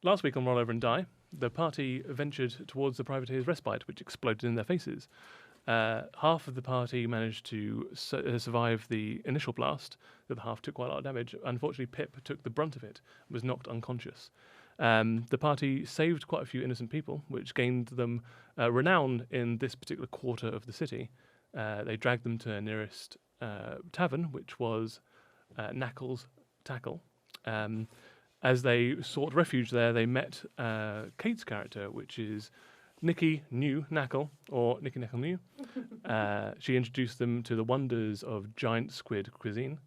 last week on Roll Over and Die, the party ventured towards the privateer's respite, which exploded in their faces. Half of the party managed to survive the initial blast. The other half took quite a lot of damage. Unfortunately, Pip took the brunt of it and was knocked unconscious. The party saved quite a few innocent people, which gained them renown in this particular quarter of the city. They dragged them to their nearest tavern, which was Knackle's Tackle. As they sought refuge there, they met Kate's character, which is Nikki New Knackle, or Nikki Knackle New. She introduced them to the wonders of giant squid cuisine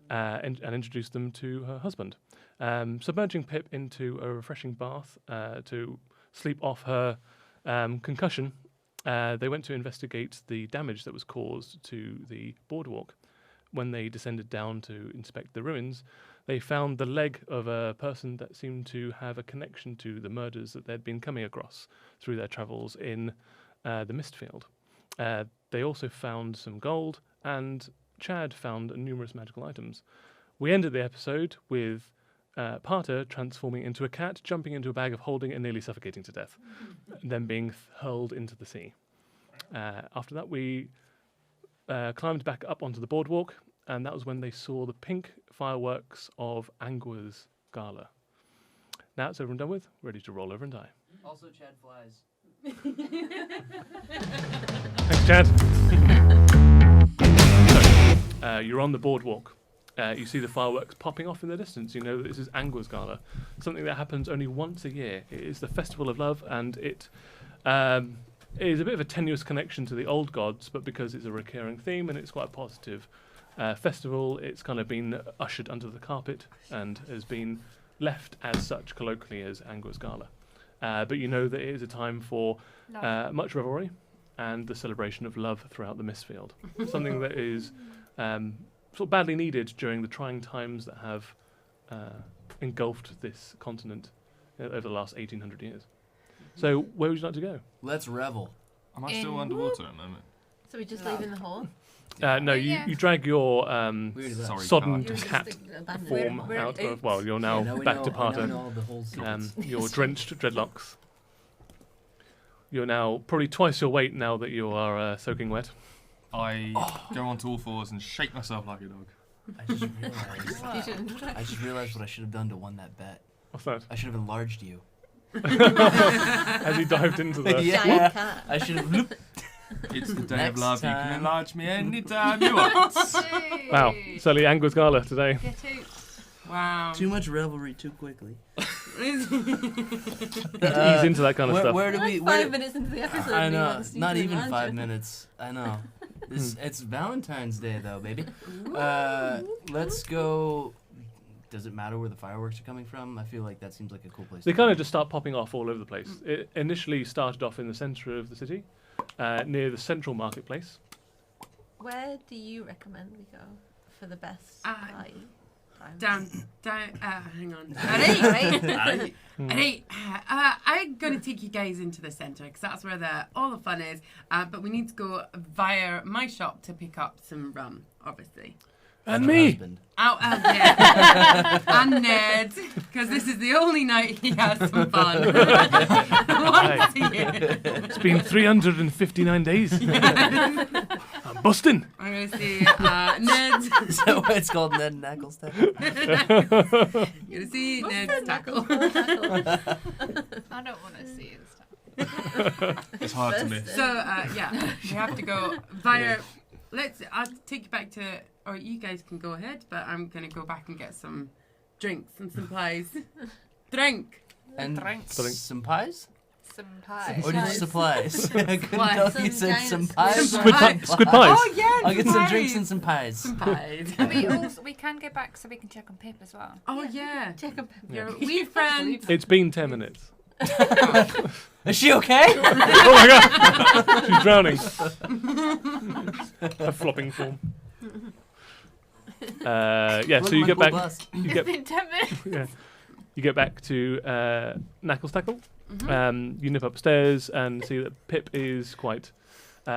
and introduced them to her husband. Submerging Pip into a refreshing bath to sleep off her concussion, they went to investigate the damage that was caused to the boardwalk. When they descended down to inspect the ruins, they found the leg of a person that seemed to have a connection to the murders that they'd been coming across through their travels in the Mistfield. They also found some gold, and Chad found numerous magical items. We ended the episode with Parter transforming into a cat, jumping into a bag of holding and nearly suffocating to death, and then being hurled into the sea. After that, we climbed back up onto the boardwalk, and that was when they saw the pink fireworks of Angua's Gala. Now it's over and done with, ready to roll over and die. Also, Chad flies. Thanks, Chad. So, you're on the boardwalk. You see the fireworks popping off in the distance. You know that this is Angua's Gala, something that happens only once a year. It is the Festival of Love, and it is a bit of a tenuous connection to the old gods, but because it's a recurring theme and it's quite a positive festival, it's kind of been ushered under the carpet and has been left as such colloquially as Angua's Gala. But you know that it is a time for much revelry and the celebration of love throughout the Mistfield. Something that is sort of badly needed during the trying times that have engulfed this continent over the last 1800 years. So where would you like to go? Let's revel. Am I still underwater at the moment? So we just leave in the hall? No, you drag your Sorry, sodden Carl. cat form We're out of, well, you're now back to Parter. Your drenched dreadlocks. You're now probably twice your weight now that you are soaking wet. I go onto all fours and shake myself like a dog. I just realized what I should have done to win that bet. What's that? I should have enlarged you. As you dived into the... Giant cat. I should have... It's the day of Next love. time. You can enlarge me anytime you want. Wow, certainly Angua's Gala today. Get out. Wow. Too much revelry too quickly. Ease into that kind of stuff. Where do we... 5 minutes into the episode. I know, wants you not to even imagine. 5 minutes. I know. It's Valentine's Day though, baby. Let's go... Does it matter where the fireworks are coming from? I feel like that seems like a cool place. They to kind go. of just start popping off all over the place. It initially started off in the centre of the city, near the central marketplace. Where do you recommend we go for the best party? Down, hang on. Alright, I'm going to take you guys into the centre because that's where all the fun is. But we need to go via my shop to pick up some rum, obviously. And Your me! husband. Oh, yeah. And Ned, because this is the only night he has some fun. Once a year. It's been 359 days. I'm busting. I'm going to see Ned. Is that why it's called Ned and Knackle's Tackle? I'm going to see Ned's tackle. I don't want to see this stuff. It's hard to miss. So, yeah, we have to go via... I'll take you back to... Or you guys can go ahead, but I'm going to go back and get some drinks and some pies. Drink! And Drinks. some pies? Some pie. Or just supplies? I couldn't Supplies. tell if you Some said giant some pies. squid or pies. Squid pies. Oh, yeah, I'll get some pies. drinks and some pies. Some pies. And we can go back so we can check on Pip as well. Oh, yeah. Check up. Your wee friend. It's been 10 minutes. Is she okay? Oh my god! She's drowning. A flopping form. Yeah, so you get back. You get, It's been 10 minutes. yeah, you get back to Knackle's Tackle. Mm-hmm. You nip upstairs and see that Pip is quite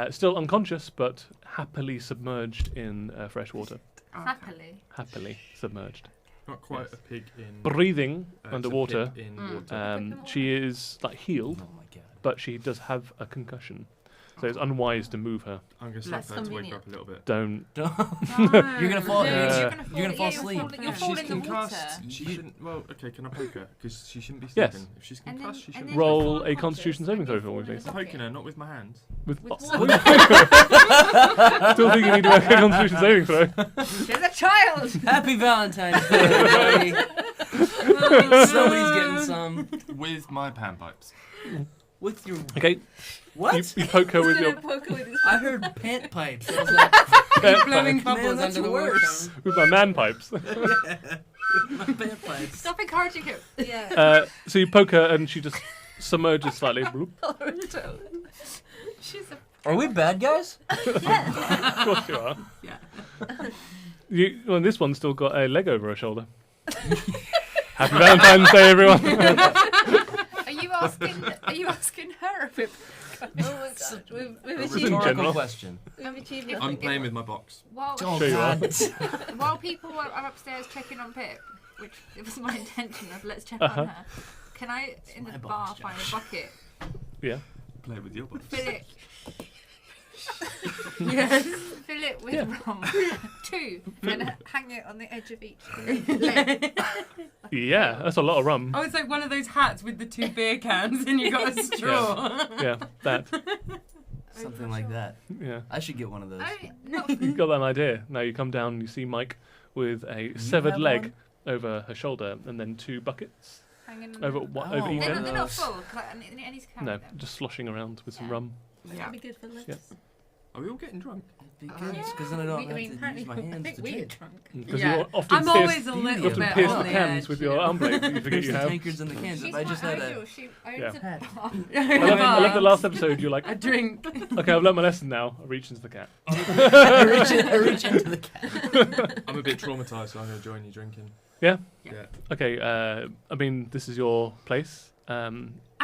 still unconscious, but happily submerged in fresh water. Happily. Happily submerged. Not quite a pig in breathing it's a underwater. pig in Mm. water. She is like healed, Oh my god. but she does have a concussion, so it's unwise to move her. I'm gonna slap Less her to wake her convenient. up a little bit. Don't. You're gonna fall. Yeah. You're gonna fall asleep. You'll fall in the water. She shouldn't. Well, okay, can I poke her? Because she shouldn't be Yes. sleeping. If she's And then- concussed, she and shouldn't. then be you Roll fall a unconscious Constitution saving and throw you for me, fall in please. the poking her, bucket. not with my hands. With With still water. think you need to make a Constitution saving throw. She's a child. Happy Valentine's Day, everybody. Somebody's getting some With my panpipes. with your. Okay, What? you poke her with your I heard pant pipes. I was like, Blowing Man, bubbles that's under the worse. water. with my man pipes. my pant pipes. Stop encouraging him. Yeah. So you poke her and she just submerges slightly. Bloop. She's a. Are we bad guys? Of course you are. Yeah. Well, this one's still got a leg over her shoulder. Happy Valentine's Day, everyone. Are you asking? Are you asking her if it? Oh my god. We've In achieved, general. Rhetorical question. we've achieved I'm I'm nothing. playing with my box. While Sure you are. while people are upstairs checking on Pip, which it was my intention of let's check Uh-huh. on her. Can I in my the box, bar find a bucket, Yeah. Play with your box. fill it, Yes. fill it with Yeah. rum, 2, and hang it on the edge of each leg. Yeah, that's a lot of rum. Oh, it's like one of those hats with the 2 beer cans and you got a straw. Yeah, that. Something like that. Yeah. I should get one of those. You got that idea. Now you come down and you see Mike with a severed have leg one? over her shoulder and then 2 buckets Hanging on over, the- over each one They're, of end. they're not those. full. 'Cause I need to carry No, them. just sloshing around with some Yeah. rum. Yeah. That'd be good for lips. Yeah. Are we all getting drunk? Because then I don't have to apparently use my I hands think to we're drink. drunk. Because Yeah. you often I'm pierce, always a you little often bit pierce on the the cans edge, with you your know. arm blade that you forget There's you the have. tankards and the cans. She's If I just quite had a unusual. She owns Yeah. a bar. I love the last episode. You're like, A drink. okay, I've learned my lesson now. I reach into the cat. I reach into the cat. I'm a bit traumatized, so I'm going to join you drinking. Yeah? Yeah. Okay, I mean, this is your place. I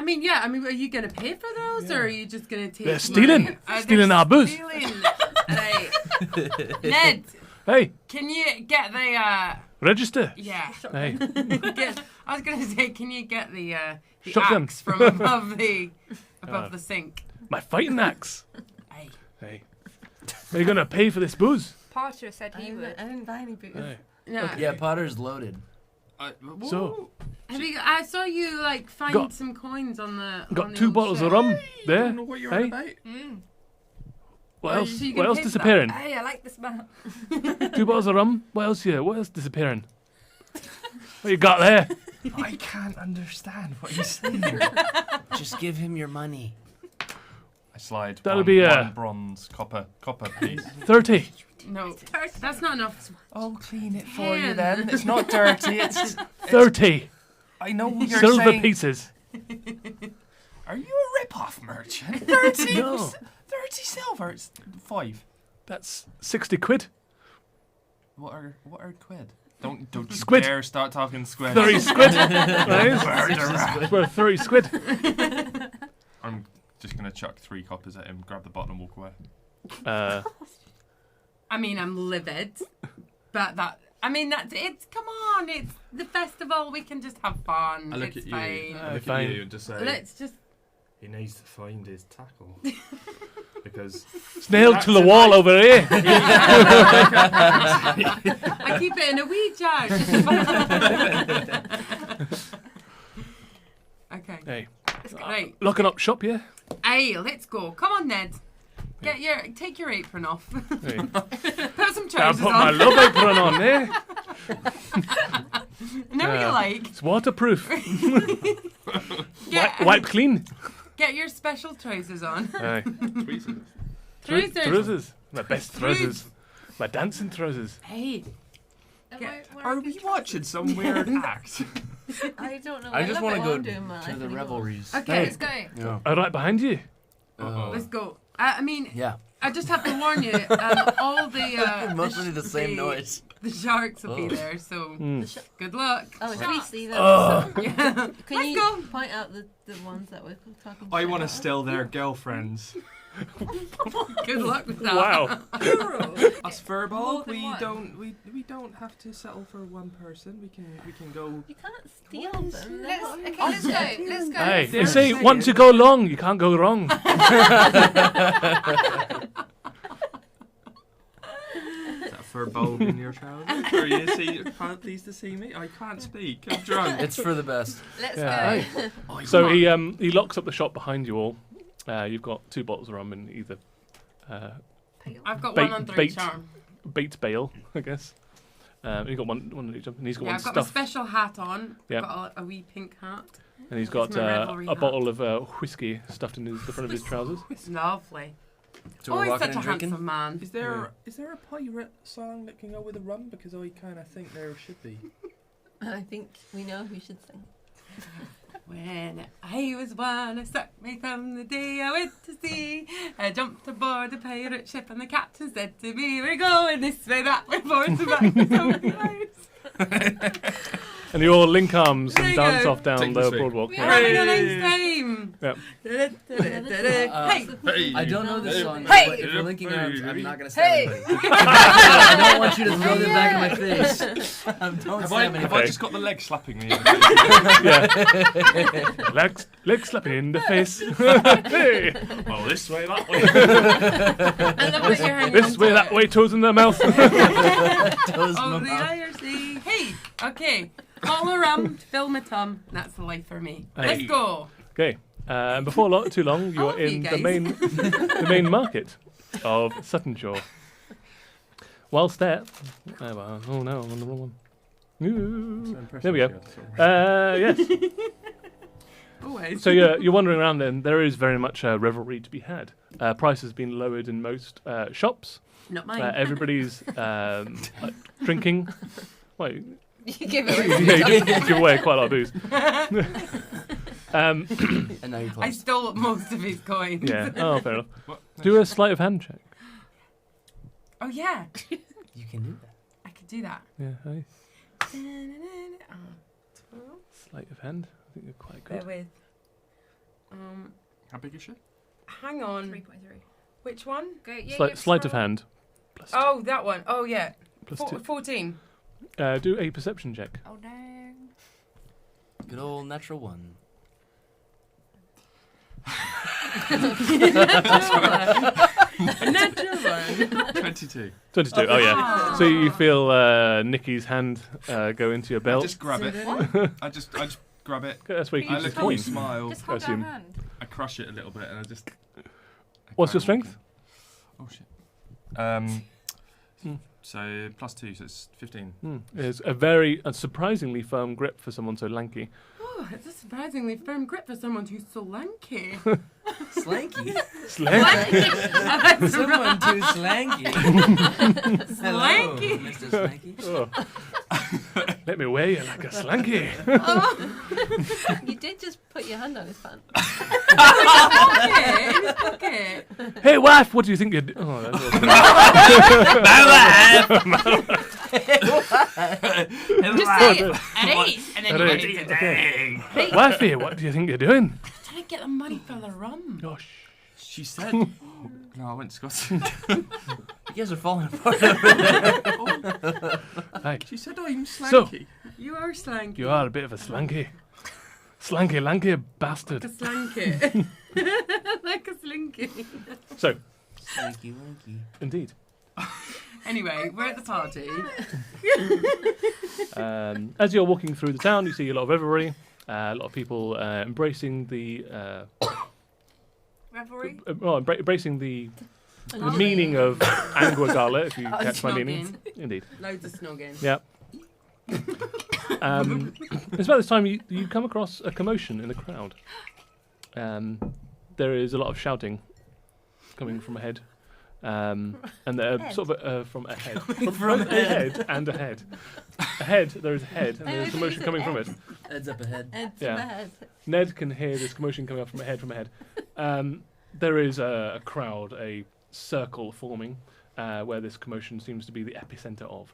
mean, yeah. I mean, are you gonna pay for those, or are you just gonna take? They're stealing. They're Stealing our booze. Stealing. Right. Ned, Hey, can you get the? register. Yeah. Hey, I was gonna say, can you get the Shotgun. axe from above the sink? my fighting axe. Hey. Hey, are you gonna pay for this booze? Potter said I he didn't, would. I didn't buy any booze. Hey. No. Yeah, Potter's loaded. So, I saw you like find Got- some coins on the. got on the 2 old bottles shelf. of rum I there. don't know what you're Hey, on about. what Oh, else? so you What can else pay for that? disappearing? Hey, I like the smell. 2 bottles of rum. What else here? What else disappearing? What you got there? I can't understand what he's saying. Just give him your money. I slide That'll one, be a- one bronze copper piece. 30. No, that's not enough. I'll clean it for you then. It's not dirty. It's 30 I know what you're silver saying. pieces. Are you a rip-off merchant? 30, No. 30 silver. It's 5. That's 60 quid. What are quid? Don't you Squid. dare start talking squid. 30 squid. Right? Murderer. Worth 30 squid. I'm just gonna chuck 3 coppers at him, grab the bottle, and walk away. I mean, I'm livid, but that. I mean, it's. Come on, it's the festival. We can just have fun. I look it's at fine. you. I look Fine. at you and just say, Let's just. he needs to find his tackle because It's nailed to the wall over here. I keep it in a wee jar. Okay. Hey, Right. locking up shop, yeah? Hey, let's go. Come on, Ned. Take your apron off. Hey. Put some I'll trousers put my on. love apron on, eh? Know what you like. It's waterproof. Get, Wipe clean. get your special trousers on. Aye. tweezers. Trousers. Trousers. My best trousers. My dancing trousers. Hey. Am Get- I Are wearing we good watching some weird act? I don't know. I just want want to to go to the revelries. Okay, Let's go. Yeah. Oh, right behind you. Uh-oh. let's go. I mean, Yeah. I just have to warn you. All the Mostly the same noise. The sharks will be Oh. there, so Mm. good luck. Oh, it's Greasy then. Oh. Yeah. Can Let's you go. point out the ones that we're talking I want to about? steal their girlfriends. Good luck with that. Wow. Us Furbolg, than one. we don't have to settle for one person. We can go. You can't steal them. Let's go. Let's go. Hey, They're you say saying- once you go long, you can't go wrong. Is that Furbolg in your trousers? Or you pleased to see me? I can't speak. I'm drunk. It's for the best. Let's Yeah. go. So he locks up the shop behind you all. You've got 2 bottles of rum and either I've got Bait- one on 3 bait. charm. bait bail, I guess. You've got one on each, and he's got Yeah, one I've got my stuff, special hat on. Yeah. I've got a wee pink hat. and he's It's got my revelry a hat. bottle of whiskey stuffed in the front of his trousers. It's lovely. So we're Always walking such a and drinking. handsome man. Is there a pirate song that can go with the rum? Because I kind of think there should be. I think we know who should sing. When I was one, I struck me from the day I went to sea. I jumped aboard a pirate ship and the captain said to me, "We're going this way, that way, forwards and backwards over the ice." And you all link arms There and you dance go. off down Take the the swing. boardwalk. We're Yeah. having a nice time. Yep. Hey, Hey, I don't know this song, Hey! but if we're linking arms, I'm not gonna Hey! stab anybody. I don't want you to throw them back in my face. Don't Have stab I anybody. just got the leg slapping me? Yeah. Leg slapping in the face. Hey! Well, this way, that way. I love that you're hanging This on way, to that it. way, toes in the mouth. Toes in Oh, my the mouth. IRC. Hey, okay. Bottle of rum to fill my tum. That's the life for me. Hey. Let's go. Okay. Before too long, you're love you in the guys. the main market of Sutton Shore. Whilst there, oh no, I'm on the wrong one. Ooh. There we go. Yes. Always. So you're wandering around. Then there is very much revelry to be had. Price has been lowered in most shops. Not mine. Everybody's drinking. Wait, You give it. yeah, you give away quite a lot of booze. And now you're I close. stole most of his coins. Yeah. Oh, fair enough. What? Do a sleight of hand check. Oh, yeah. You can do that. I could do that. Yeah. Hey. Oh, Sleight of hand. I think you're quite bear good. with. How big is she? Hang on. 3.3. Which one? Go. Yeah, Sleight, sleight of hand. Plus Oh, that one. Oh, yeah. plus 14. 2. Do a perception check. Oh no. Good old natural one. Natural one. 22. 22. Oh yeah. Wow. So you feel Nikki's hand go into your I belt. just grab it. I just grab it. That's where he I keeps his look at you, coin. smile. Just hold assume. our hand. I crush it a little bit, and I just. What's your strength? Oh shit. Hmm. So +2, so it's 15. It's a very surprisingly firm grip for someone so lanky. Oh, it's a surprisingly firm grip for someone who's so lanky. Slanky. Slanky. Someone too slanky. Hello, Slanky. Mr. Slanky. Oh. Let me wear you like a slanky. You did just put your hand on his pants. In his pocket. Hey wife, what do you think you're doing? Oh, that's Just say it. And then you Alright. get it. Okay. Wifey, what do you think you're doing? Trying to get the money for the rum. Gosh. She said. No, I went to Scotland. You guys are falling apart over there. Hey, She said I'm So- slanky. You are slanky. you are a bit of a slanky. Slanky, lanky Like a bastard. slanky. Like a slinky. So, Slanky, lanky. indeed. Anyway, we're at the party. As you're walking through the town, you see a lot of revelry, a lot of people embracing the Revelry. embracing the meaning of Angua Gala, if you Oh, catch my meaning. snogging. Indeed. Loads of snogging. Yeah. It's about this time you come across a commotion in the crowd. There is a lot of shouting coming from ahead. And sort of from ahead. From ahead and ahead. Ahead, there is a head, and there's commotion coming from it. Heads up ahead. It's Yeah. bad. Ned can hear this commotion coming up from ahead. There is a crowd, a circle forming, where this commotion seems to be the epicenter of.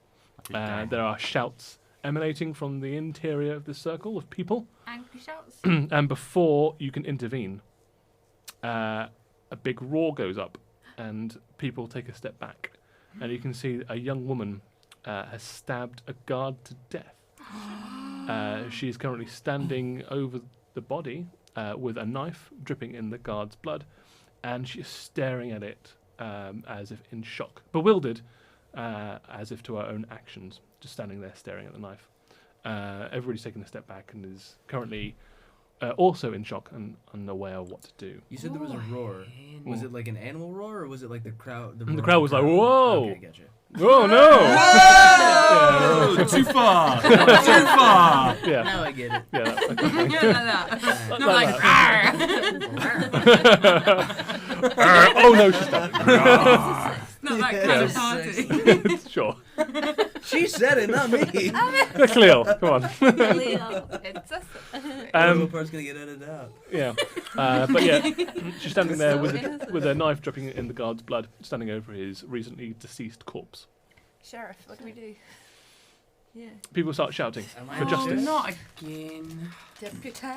There are shouts emanating from the interior of this circle of people. Angry shouts. And before you can intervene, a big roar goes up, and people take a step back, and you can see a young woman has stabbed a guard to death. She is currently standing over the body with a knife dripping in the guard's blood, and she is staring at it as if in shock, bewildered, as if to her own actions, just standing there staring at the knife. Everybody's taken a step back and is currently also in shock and unaware of what to do. You said there was a roar. Was it like an animal roar, or was it like the crowd? The crowd was like, "Whoa! Okay, gotcha. Oh no! Whoa! Too far! Too far! Yeah. Now I get it. Yeah. Like that. Not like, Oh no, she's stabbed. not that kind of party. Sure. She said it, not me. Cleo, come on. Leo, it's us. The part's gonna get edited out. Yeah. But yeah, she's standing there with a knife dripping in the guard's blood, standing over his recently deceased corpse. Sheriff, what do we do? Yeah. People start shouting Am I for on justice. this? Not again. Deputy.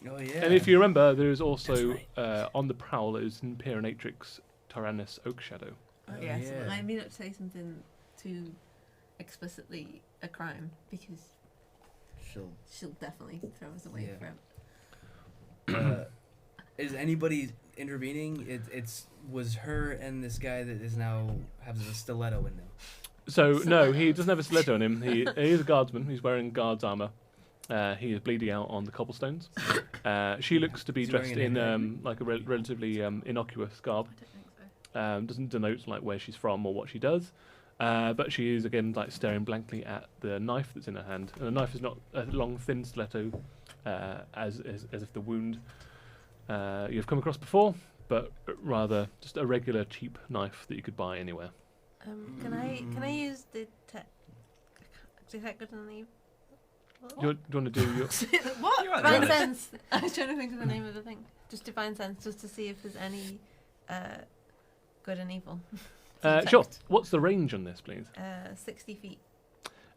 Oh yeah. And if you remember, there is also That's on the prowl is Imperatrix Tyrannus Oakshadow. Oh, Yes, yeah. I may not say something too explicitly a crime because she'll definitely throw us away Yeah. for it. Is anybody intervening? It's was her and this guy that is now has a stiletto in him. So no, he doesn't have a stiletto on him. He is a guardsman. He's wearing guard's armor. He is bleeding out on the cobblestones. She looks to be Is he wearing dressed an in headband? like a relatively innocuous garb. I don't think so. Doesn't denote like where she's from or what she does. But she is again like staring blankly at the knife that's in her hand, and the knife is not a long, thin stiletto, as if the wound you've come across before, but rather just a regular cheap knife that you could buy anywhere. Can I use the detect good and evil? Do you want to do your? What? You're right, Divine right. sense. I was trying to think of the name of the thing. Just divine sense, just to see if there's any good and evil. Sure. What's the range on this, please? 60 feet.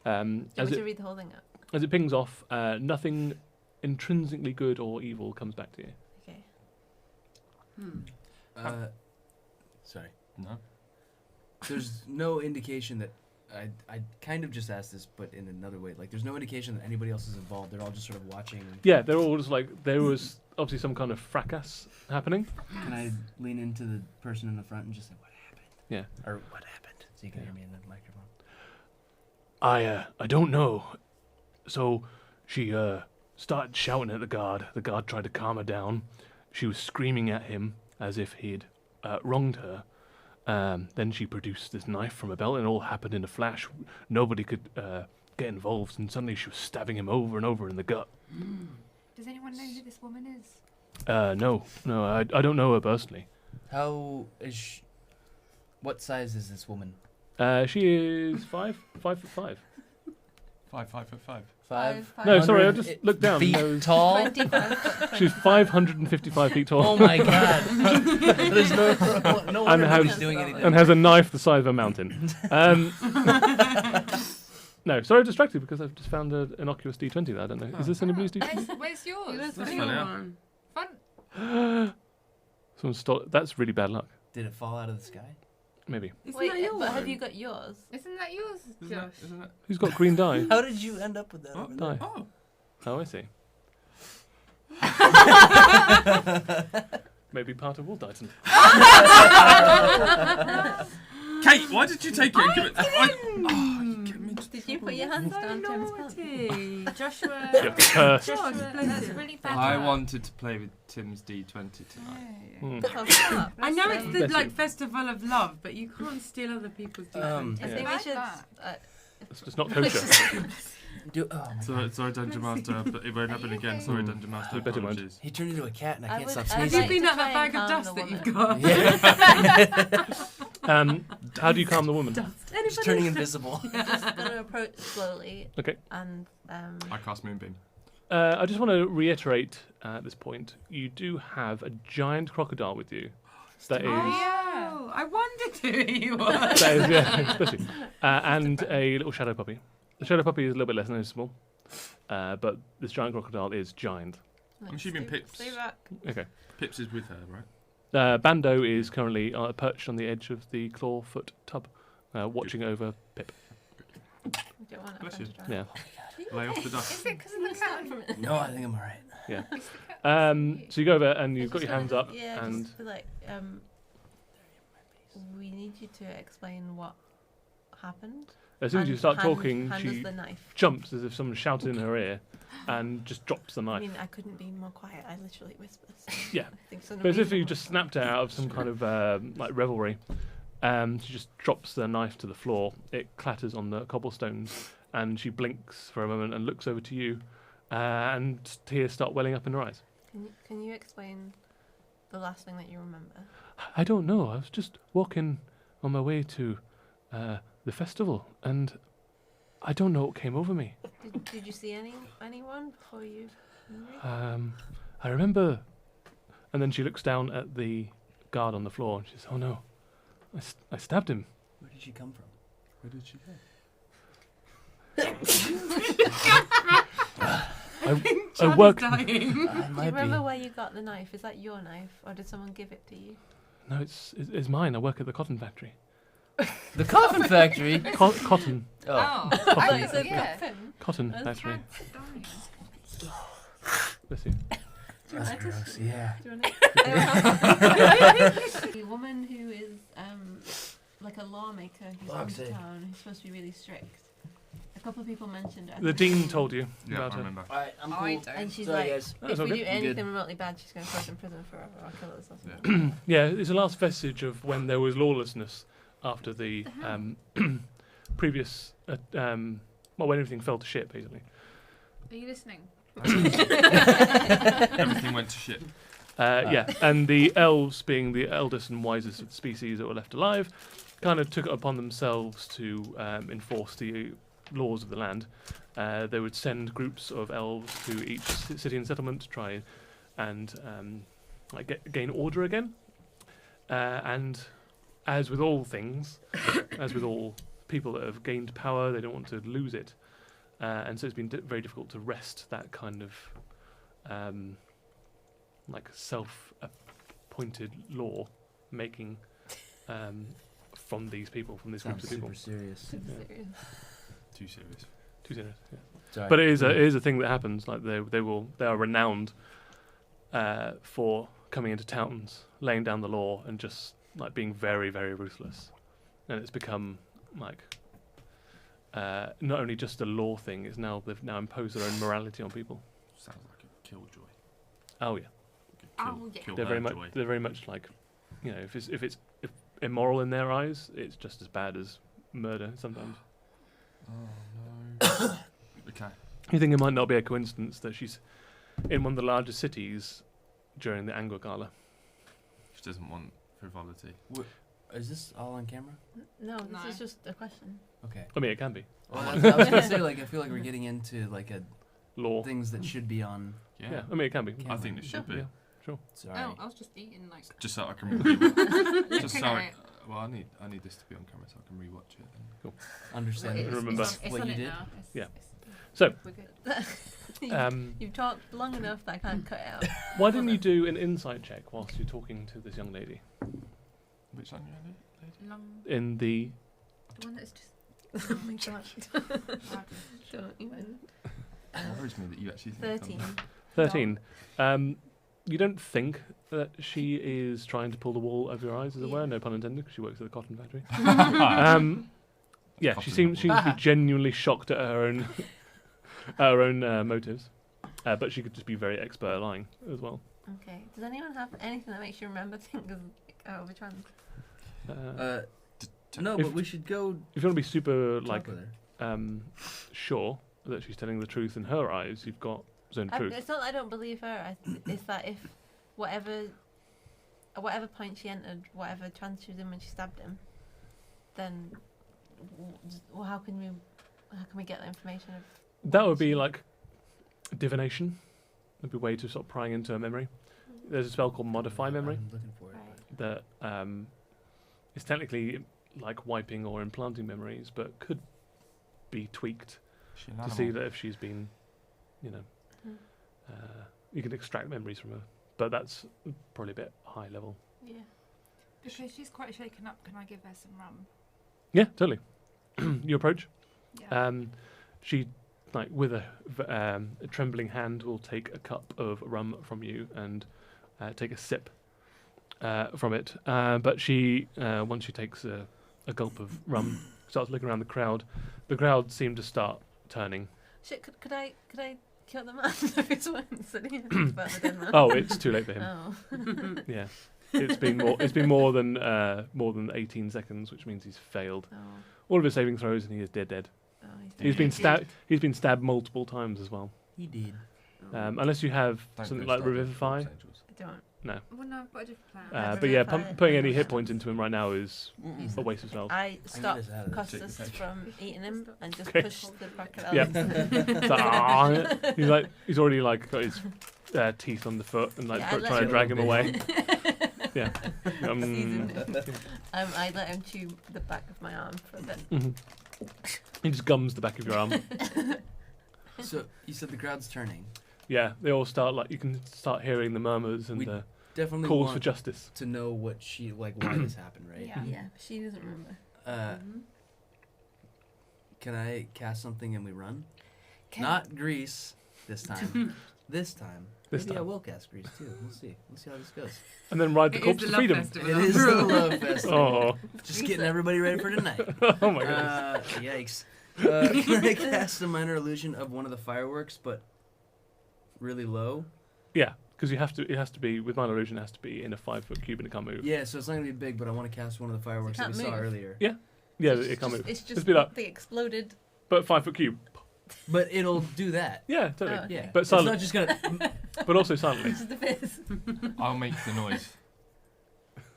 As Do you want me it to read the whole thing out? as it pings off, nothing intrinsically good or evil comes back to you. Okay. Sorry. No. There's no indication that I kind of just asked this, but in another way. Like, there's no indication that anybody else is involved. They're all just sort of watching. Yeah, they're all just like there was obviously some kind of fracas happening. Can I lean into the person in the front and just say, "What happened?" Yeah. Or what happened? So you can hear me in the microphone. I don't know. So she started shouting at the guard. The guard tried to calm her down. She was screaming at him as if he'd wronged her. Then she produced this knife from her belt, and it all happened in a flash. Nobody could get involved, and suddenly she was stabbing him over and over in the gut. Does anyone know who this woman is? No, I don't know her personally. How is she? What size is this woman? She is 5'5". 5'5". Five. No, sorry, I 100 just looked down. Feet No, tall. 25. she's 555 feet tall. Oh my god! There's no wonder has- nobody's doing anything. And has a knife the size of a mountain. No, sorry, I'm distracted because I've just found an innocuous D20 there. I don't know. Is this anybody's D20? Where's yours? That's That's the funny. one. Fun. Someone stole. That's really bad luck. Did it fall out of the sky? Maybe. Isn't Wait, that your but have one? you got yours? Isn't that yours, Josh? Isn't that? Who's got green dye? How did you end up with that? Oh, over there? Dye. Oh. Oh, I see. Maybe part of Wooldighton. Kate, why did you take it and give it? You get me into Did you put your hands down Tim's pants? Naughty. Joshua. You're cursed. God, bless That's you. really bad. I luck. wanted to play with Tim's D20 tonight. Hmm. I know it's the Bless like you. festival of love, but you can't steal other people's Um, D20. I think Yeah. we should. Like It's just not kosher. Sorry, Dungeon Master, but it won't happen you again. okay? Sorry, Dungeon Master. I bet it won't. Apologies. He turned into a cat and I I can't would- stop I'd Have sneezing. you like been to at that try and bag of calm dust the that you've got? Yeah. How do you calm the woman? Just turning invisible. Just gonna approach slowly Okay. and I cast Moonbeam. I just want to reiterate at this point, you do have a giant crocodile with you. That is, Oh, I wondered who he was. that is, yeah, especially, and a little shadow puppy. The shadow puppy is a little bit less noticeable, but this giant crocodile is giant. I'm assuming Pips. Stay back. Okay. Pips is with her, right? Bando is currently perched on the edge of the clawfoot tub, watching over Pip. We don't want our Bless friend you. to drown. Yeah. Lay off the dust. Is it because of the cat? No, I think I'm alright. Yeah. Is the cat So you go over and I you've got just your hands wanted- up, Yeah, and just like we need you to explain what happened. as soon as you And start hand- talking, hand us she the knife. jumps as if someone shouted in her ear, and just drops the I knife. mean, I couldn't be more quiet. I literally whisper. So Yeah. I think so. But as if you just snapped it out of some kind of like revelry. She just drops the knife to the floor. It clatters on the cobblestones, and she blinks for a moment and looks over to you, and tears start welling up in her eyes. Can you explain the last thing that you remember? I don't know. I was just walking on my way to the festival, and I don't know what came over me. Did you see anyone before you? I remember, and then she looks down at the guard on the floor, and she says, "Oh no, I stabbed him." Where did she come from? Where did she go? I work. I Do you might remember be. where you got the knife? Is that your knife, or did someone give it to you? No, it's mine. I work at the cotton factory. The coffin factory? Cotton Oh. Oh, I thought I you said yeah. coffin. cotton That's factory. Cat's dying. Bless you. That's gross, yeah. Do you want the woman who is like a lawmaker who's come Fuck's to sake. town, who's supposed to be really strict. A couple of people mentioned her. The dean told you Yeah, about I her. remember. Alright, I'm I cool. don't. And she's Sorry, like, guys. That's if all we good. do You anything good? remotely bad, she's going to throw us in prison forever or kill us or something. Yeah, it's the last vestige of when there was lawlessness after the previous, when everything fell to shit, basically. Are you listening? Everything went to shit. Yeah, and the elves, being the eldest and wisest of the species that were left alive, kind of took it upon themselves to enforce the laws of the land. They would send groups of elves to each city and settlement to try and gain order again. And as with all things, as with all people that have gained power, they don't want to lose it. And so it's been very difficult to wrest that kind of self-appointed law making from these people, from these groups of people. Super serious. Super Yeah. serious. Too serious. Too serious, yeah. Sorry. But it is a thing that happens. Like they are renowned for coming into towns, laying down the law, and just like being very, very ruthless. And it's become like not only just a law thing. It's now they've now imposed their own morality on people. Sounds like a killjoy. Oh yeah, Oh, yeah. Kill they're very much joy. they're very much like, if it's immoral in their eyes, it's just as bad as murder sometimes. Oh no. Okay. You think it might not be a coincidence that she's in one of the largest cities during the Angua Gala? She doesn't want frivolity. Is this all on camera? No, this No. is just a question. Okay. I mean, it can be Well, I was gonna say, like, I feel like we're getting into like law. things that should be on. Yeah, I mean, it can be. Camera. I think it should be. Yeah. Sorry. Oh, I was just eating like. Just so I can rewatch. Just so Looking I, at it. well, I need this to be on camera so I can rewatch it. Then. Understand. It's- remember. It's what on you it did? now. Yeah. It's- So, we're good. You've talked long enough that I can't cut it out. why didn't you do an insight check whilst you're talking to this young lady Which one you lady? Long. in the? The one that's just. Oh my gosh. Don't even. It worries me that you actually think 13. 13. You don't think that she is trying to pull the wool over your eyes, as it were. Yeah. No pun intended, because she works at the cotton factory. I'm Yeah, she seems to be genuinely shocked at her own motives, but she could just be very expert at lying as well. Okay. Does anyone have anything that makes you remember things out of a trance? No, If- but we should go If you want to be super talk with her. sure that she's telling the truth in her eyes, you've got zone truth. It's not that I don't believe her. It's that if at whatever point she entered, whatever trance she was in when she stabbed him, then how can we get that information? That would be like divination. That'd be a way to sort of prying into her memory. There's a spell called Modify Memory I'm looking for it. Right. that is technically like wiping or implanting memories, but could be tweaked to see that if she's been, you can extract memories from her. But that's probably a bit high level. Yeah. Because she's quite shaken up, can I give her some rum? Yeah, totally. You approach. Yeah. She, like, with a trembling hand, will take a cup of rum from you and take a sip from it. But she, once she takes a gulp of rum, starts looking around the crowd. The crowd seem to start turning. Shit, could I kill the man if it's one sitting further down there? Oh, it's too late for him. Oh. Yeah, it's been more than 18 seconds, which means he's failed Oh. all of his saving throws, and he is dead. Oh, He's been stabbed. He's been stabbed multiple times as well. He did. Unless you have Don't something go like starting Revivify. with Angels. I don't. No. Well, no, I've got a different plan. But yeah, Revivify. putting any hit points into him right now is Mm. a waste of spells. I stopped just added a Costas chicken from eating him and just Okay. pushed the back of Yeah. Alex. So, he's already like got his teeth on the foot and like Yeah, I let trying to him- drag him away. Yeah. Seasoned. I let him chew the back of my arm for a bit. Mhm. He just gums the back of your arm. So you said the crowd's turning. Yeah, they all start like you can start hearing the murmurs and We the Definitely calls for want justice. to know what she why this happened, right? Yeah. Yeah, she doesn't remember. Can I cast something and we run? Can- Not Grease this time. This time. This Maybe I time. will cast Grease too. We'll see. We'll see how this goes. And then ride the It is corpse the to love freedom. festival. It is the love festival. Oh, Just getting everybody ready for tonight. oh my goodness. Yikes. Can I cast a minor illusion of one of the fireworks, but really low? Yeah, because it has to be with minor illusion. It has to be in a 5-foot cube and it can't move. Yeah, so it's not gonna be big, but I want to cast one of the fireworks that we can't saw move. earlier. Yeah, it can't move. It's Just just be like, the exploded. but 5-foot cube. But it'll do that. Yeah, totally. Oh, okay. Yeah, But it's silent- not just gonna. But also silently. Just the fizz. I'll make the noise.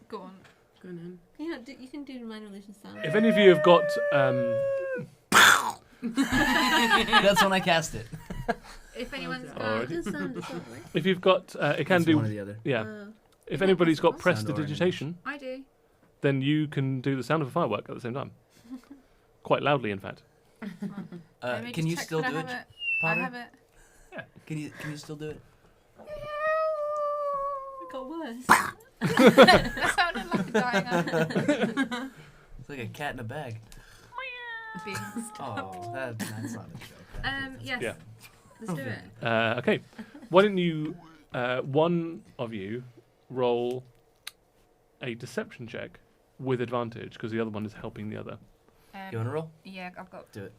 Go on. Go on then. Can you, not do, you can do minor illusion sound. If any of you have got, That's when I cast it. If anyone's Oh, got... It does sound something. if you've got, it can It's do. one or the other. Yeah. Oh. If anybody's got Sound prestidigitation, I do. then you can do the sound of a firework at the same time. Quite loudly, in fact. Let me Can just you check still that do I it, have it. I Potter? have it. Can you still do it? It got worse. That sounded like a dying animal. It's like a cat in a bag. Being Oh, that's not a joke. Yes. Yeah. Let's do it. Okay. Why don't you, one of you, roll a deception check with advantage because the other one is helping the other. You wanna roll? Yeah, I've got... Do it.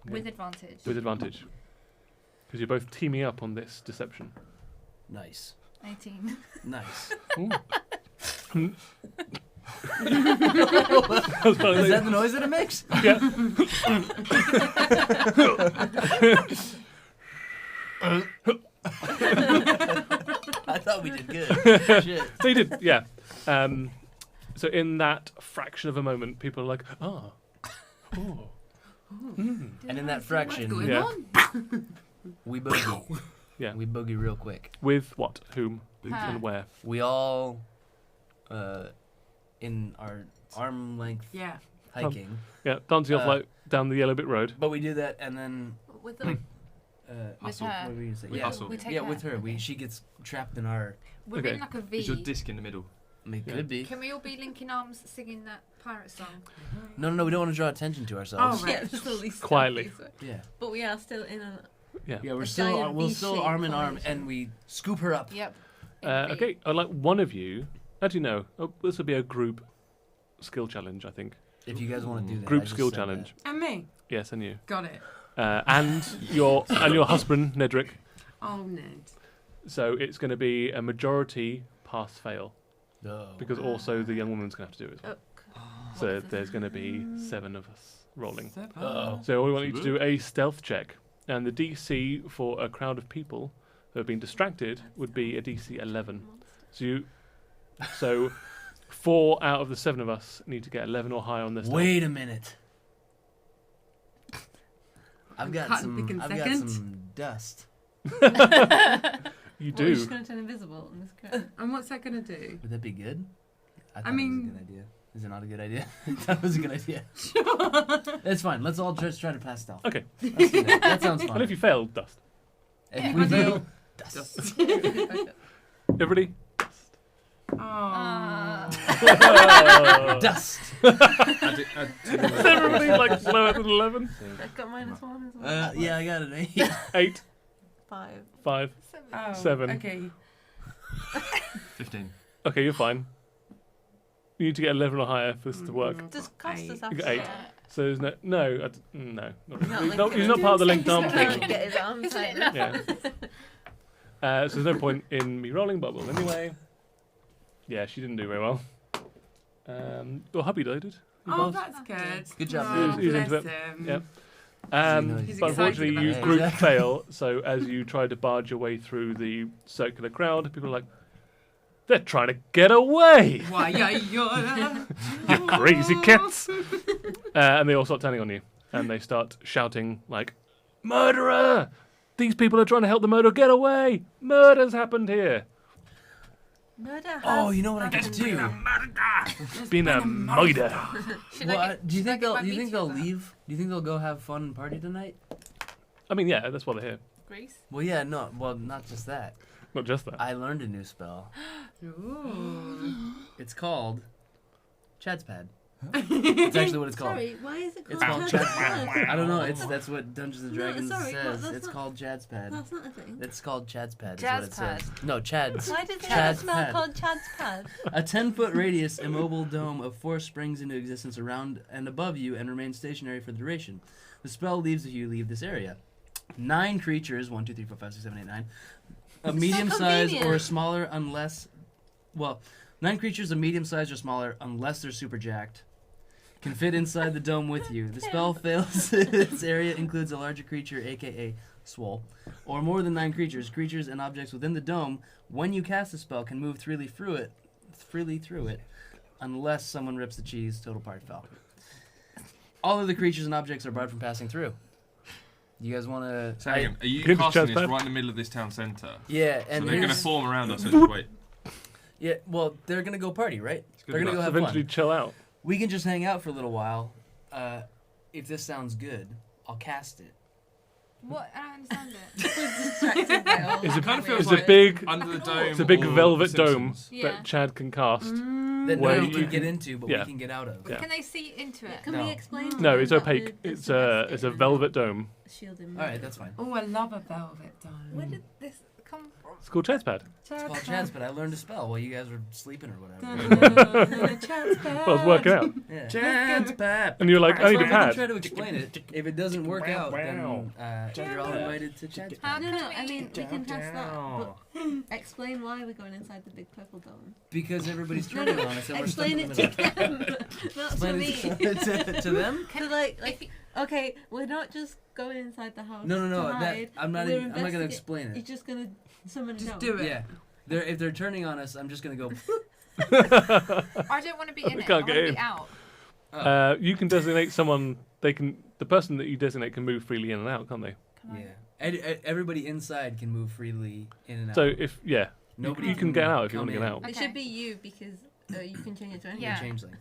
With advantage. With advantage. Because you're both teaming up on this deception. Nice. 18. Nice. Ooh. Is that the noise that it makes? Yeah. I thought we did good. Shit. So you did, yeah. So in that fraction of a moment, people are like, oh. And in that What's fraction, going Yeah. on? we boogie. Yeah. We boogie real quick. With what? Whom? Her. And where? We all, in our arm length Yeah. hiking, Yeah, dancing off like down the Yellow Bit Road. but we do that and then. With the, With Hustle. her. What were you gonna say? We Yeah, hustle. We take yeah, with her. Okay. She gets trapped in our. We're Okay. in like a Is your V. disc in the middle? It Yeah. could be. Can we all be linking arms singing that pirate song? No, we don't want to draw attention to ourselves. Oh, yeah, right. just the least Quietly. stealthy, so- Yeah. But we are still in a. Yeah. Yeah, we're A still giant we'll V still shape arm in arm, formation. and we scoop her up. Yep. in a V. Okay, I'd like one of you. Actually, no. Oh, this will be a group skill challenge, I think. If you guys want to do that. I Group just skill said challenge. And me. Yes, and you. Got it. And your husband, Nedrick. Oh, Ned. So it's going to be a majority pass-fail. that. No. Because also the young woman's going to have to do it as well. Oh, So there's going to be 7 of us rolling. Uh-oh. So we want you to do a stealth check. And the DC for a crowd of people who have been distracted would be a DC 11. So 4 out of the 7 of us need to get 11 or higher on this. Wait a minute. I've got Cutting thick some. and I've got second. some dust. You What, you're do. just going to turn invisible in this crowd? And what's that going to do? Would that be good? I thought mean- it was a good idea. Is it not a good idea? That was a good idea. It's fine. Let's all just try to pass stealth. Okay. Let's do that. That sounds fun. And if you fail, dust. If we fail, dust. Just. Everybody? Oh. Dust. Is everybody like lower than 11? I've got -1 as well. Yeah, I got an 8. 8, 5. 5. Oh, 7. Okay. 15. Okay, you're fine. You need to get 11 or higher for this to work. Does Costas You have got to 8. get- So there's no, not Not really. He's not part of the linked arm He thing. can get his arm Isn't it tight. enough? Yeah. So there's no point in me rolling bubbles anyway. Yeah, she didn't do very well. Well, hubby did. He Oh, passed. that's good. Good job, Oh, He's into bless it. him. Yep. He's But excited unfortunately, about you it. group Exactly. fail. So as you try to barge your way through the circular crowd, people are like, "They're trying to get away, Why, yeah. you crazy kids!" And they all start turning on you, and they start shouting like, "Murderer! These people are trying to help the murderer get away! Murder's happened here! Murder has Oh, you know what I could happened. do? It's been a murder." Should I Well, get- do you should I think get they'll? my Do you think meteors they'll out? leave? Do you think they'll go have fun and party tonight? I mean, yeah, that's why they're here. Grease? Well, yeah, no. Well, not just that. Not just that. I learned a new spell. Ooh. It's called Chad's Pad. It's actually what it's called. Sorry, why is it called It's called Chad's Chad's Pad? Pad. I don't know. That's what Dungeons and No, Dragons sorry, what? says. That's It's not- called Chad's Pad. That's not a thing. It's called Chad's Pad. Is Jazz what it pad. says. No, Chad's. Why does it have a Chad's smell Pad. called Chad's Pad? A 10-foot radius immobile dome of force springs into existence around and above you and remains stationary for the duration. The spell leaves if you leave this area. 9 creatures, 1, 2, 3, 4, 5, 6, 7, 8, 9, of medium size or convenient. smaller unless, well, 9 creatures of medium size or smaller unless they're super jacked, can fit inside the dome with you. The spell fails if its area includes a larger creature, aka Swole, or more than 9 creatures. Creatures and objects within the dome, when you cast the spell, can move freely through it, unless someone rips the cheese. Total party foul. All of the creatures and objects are barred from passing through. You guys want to? So hang on, are you Can you casting just this pad? right in the middle of this town centre? Yeah, So and they're going to here's- form around us and just wait. yeah. Well, they're gonna go party, right? good They're gonna go enough. have Eventually fun. chill out. We can just hang out for a little while. If this sounds good, I'll cast it. What? I don't understand it. Distracted by all It's the a- kind of weird feels It's a like big, Under the dome. it's a big or velvet The dome Simpsons. Yeah. that Chad can cast. That Where nobody you can get into, but yeah. we can get out of. Yeah. Can they see into it? Can No. we explain? to No, them it's that opaque. the It's domestic a velvet dome. shielding All right, that's fine. Oh, I love a velvet dome. Where did this come from? It's called Chad's Pad. It's called Chad's, but I learned a spell while you guys were sleeping or whatever. Chad's Well, it's working out. Yeah. Chad's pad. And you're like, I need a We can pad. try to explain it. If it doesn't work out, then you're all invited to Chad's How Pad. No, can no, we- I mean, we can test that, but explain why we're going inside the big purple dome. Because everybody's No, turning no, on us and we're stuck explain in it the to middle. them, not to Explain me. it to them? So like, okay, we're not just going inside the house. No, To that hide. I'm not. We're I'm not gonna investigate- explain You're it. just gonna summon a Just dome. do it. Yeah, if they're turning on us, I'm just gonna go. I don't want to be in We it. can't I get want to in. be out. You can designate someone. The person that you designate can move freely in and out, can't they? Can I? Yeah, everybody inside can move freely in and out. So Nobody you can get out if you come want to get in. out. It Okay. should be you because you can change it to anything. Yeah. Changeling.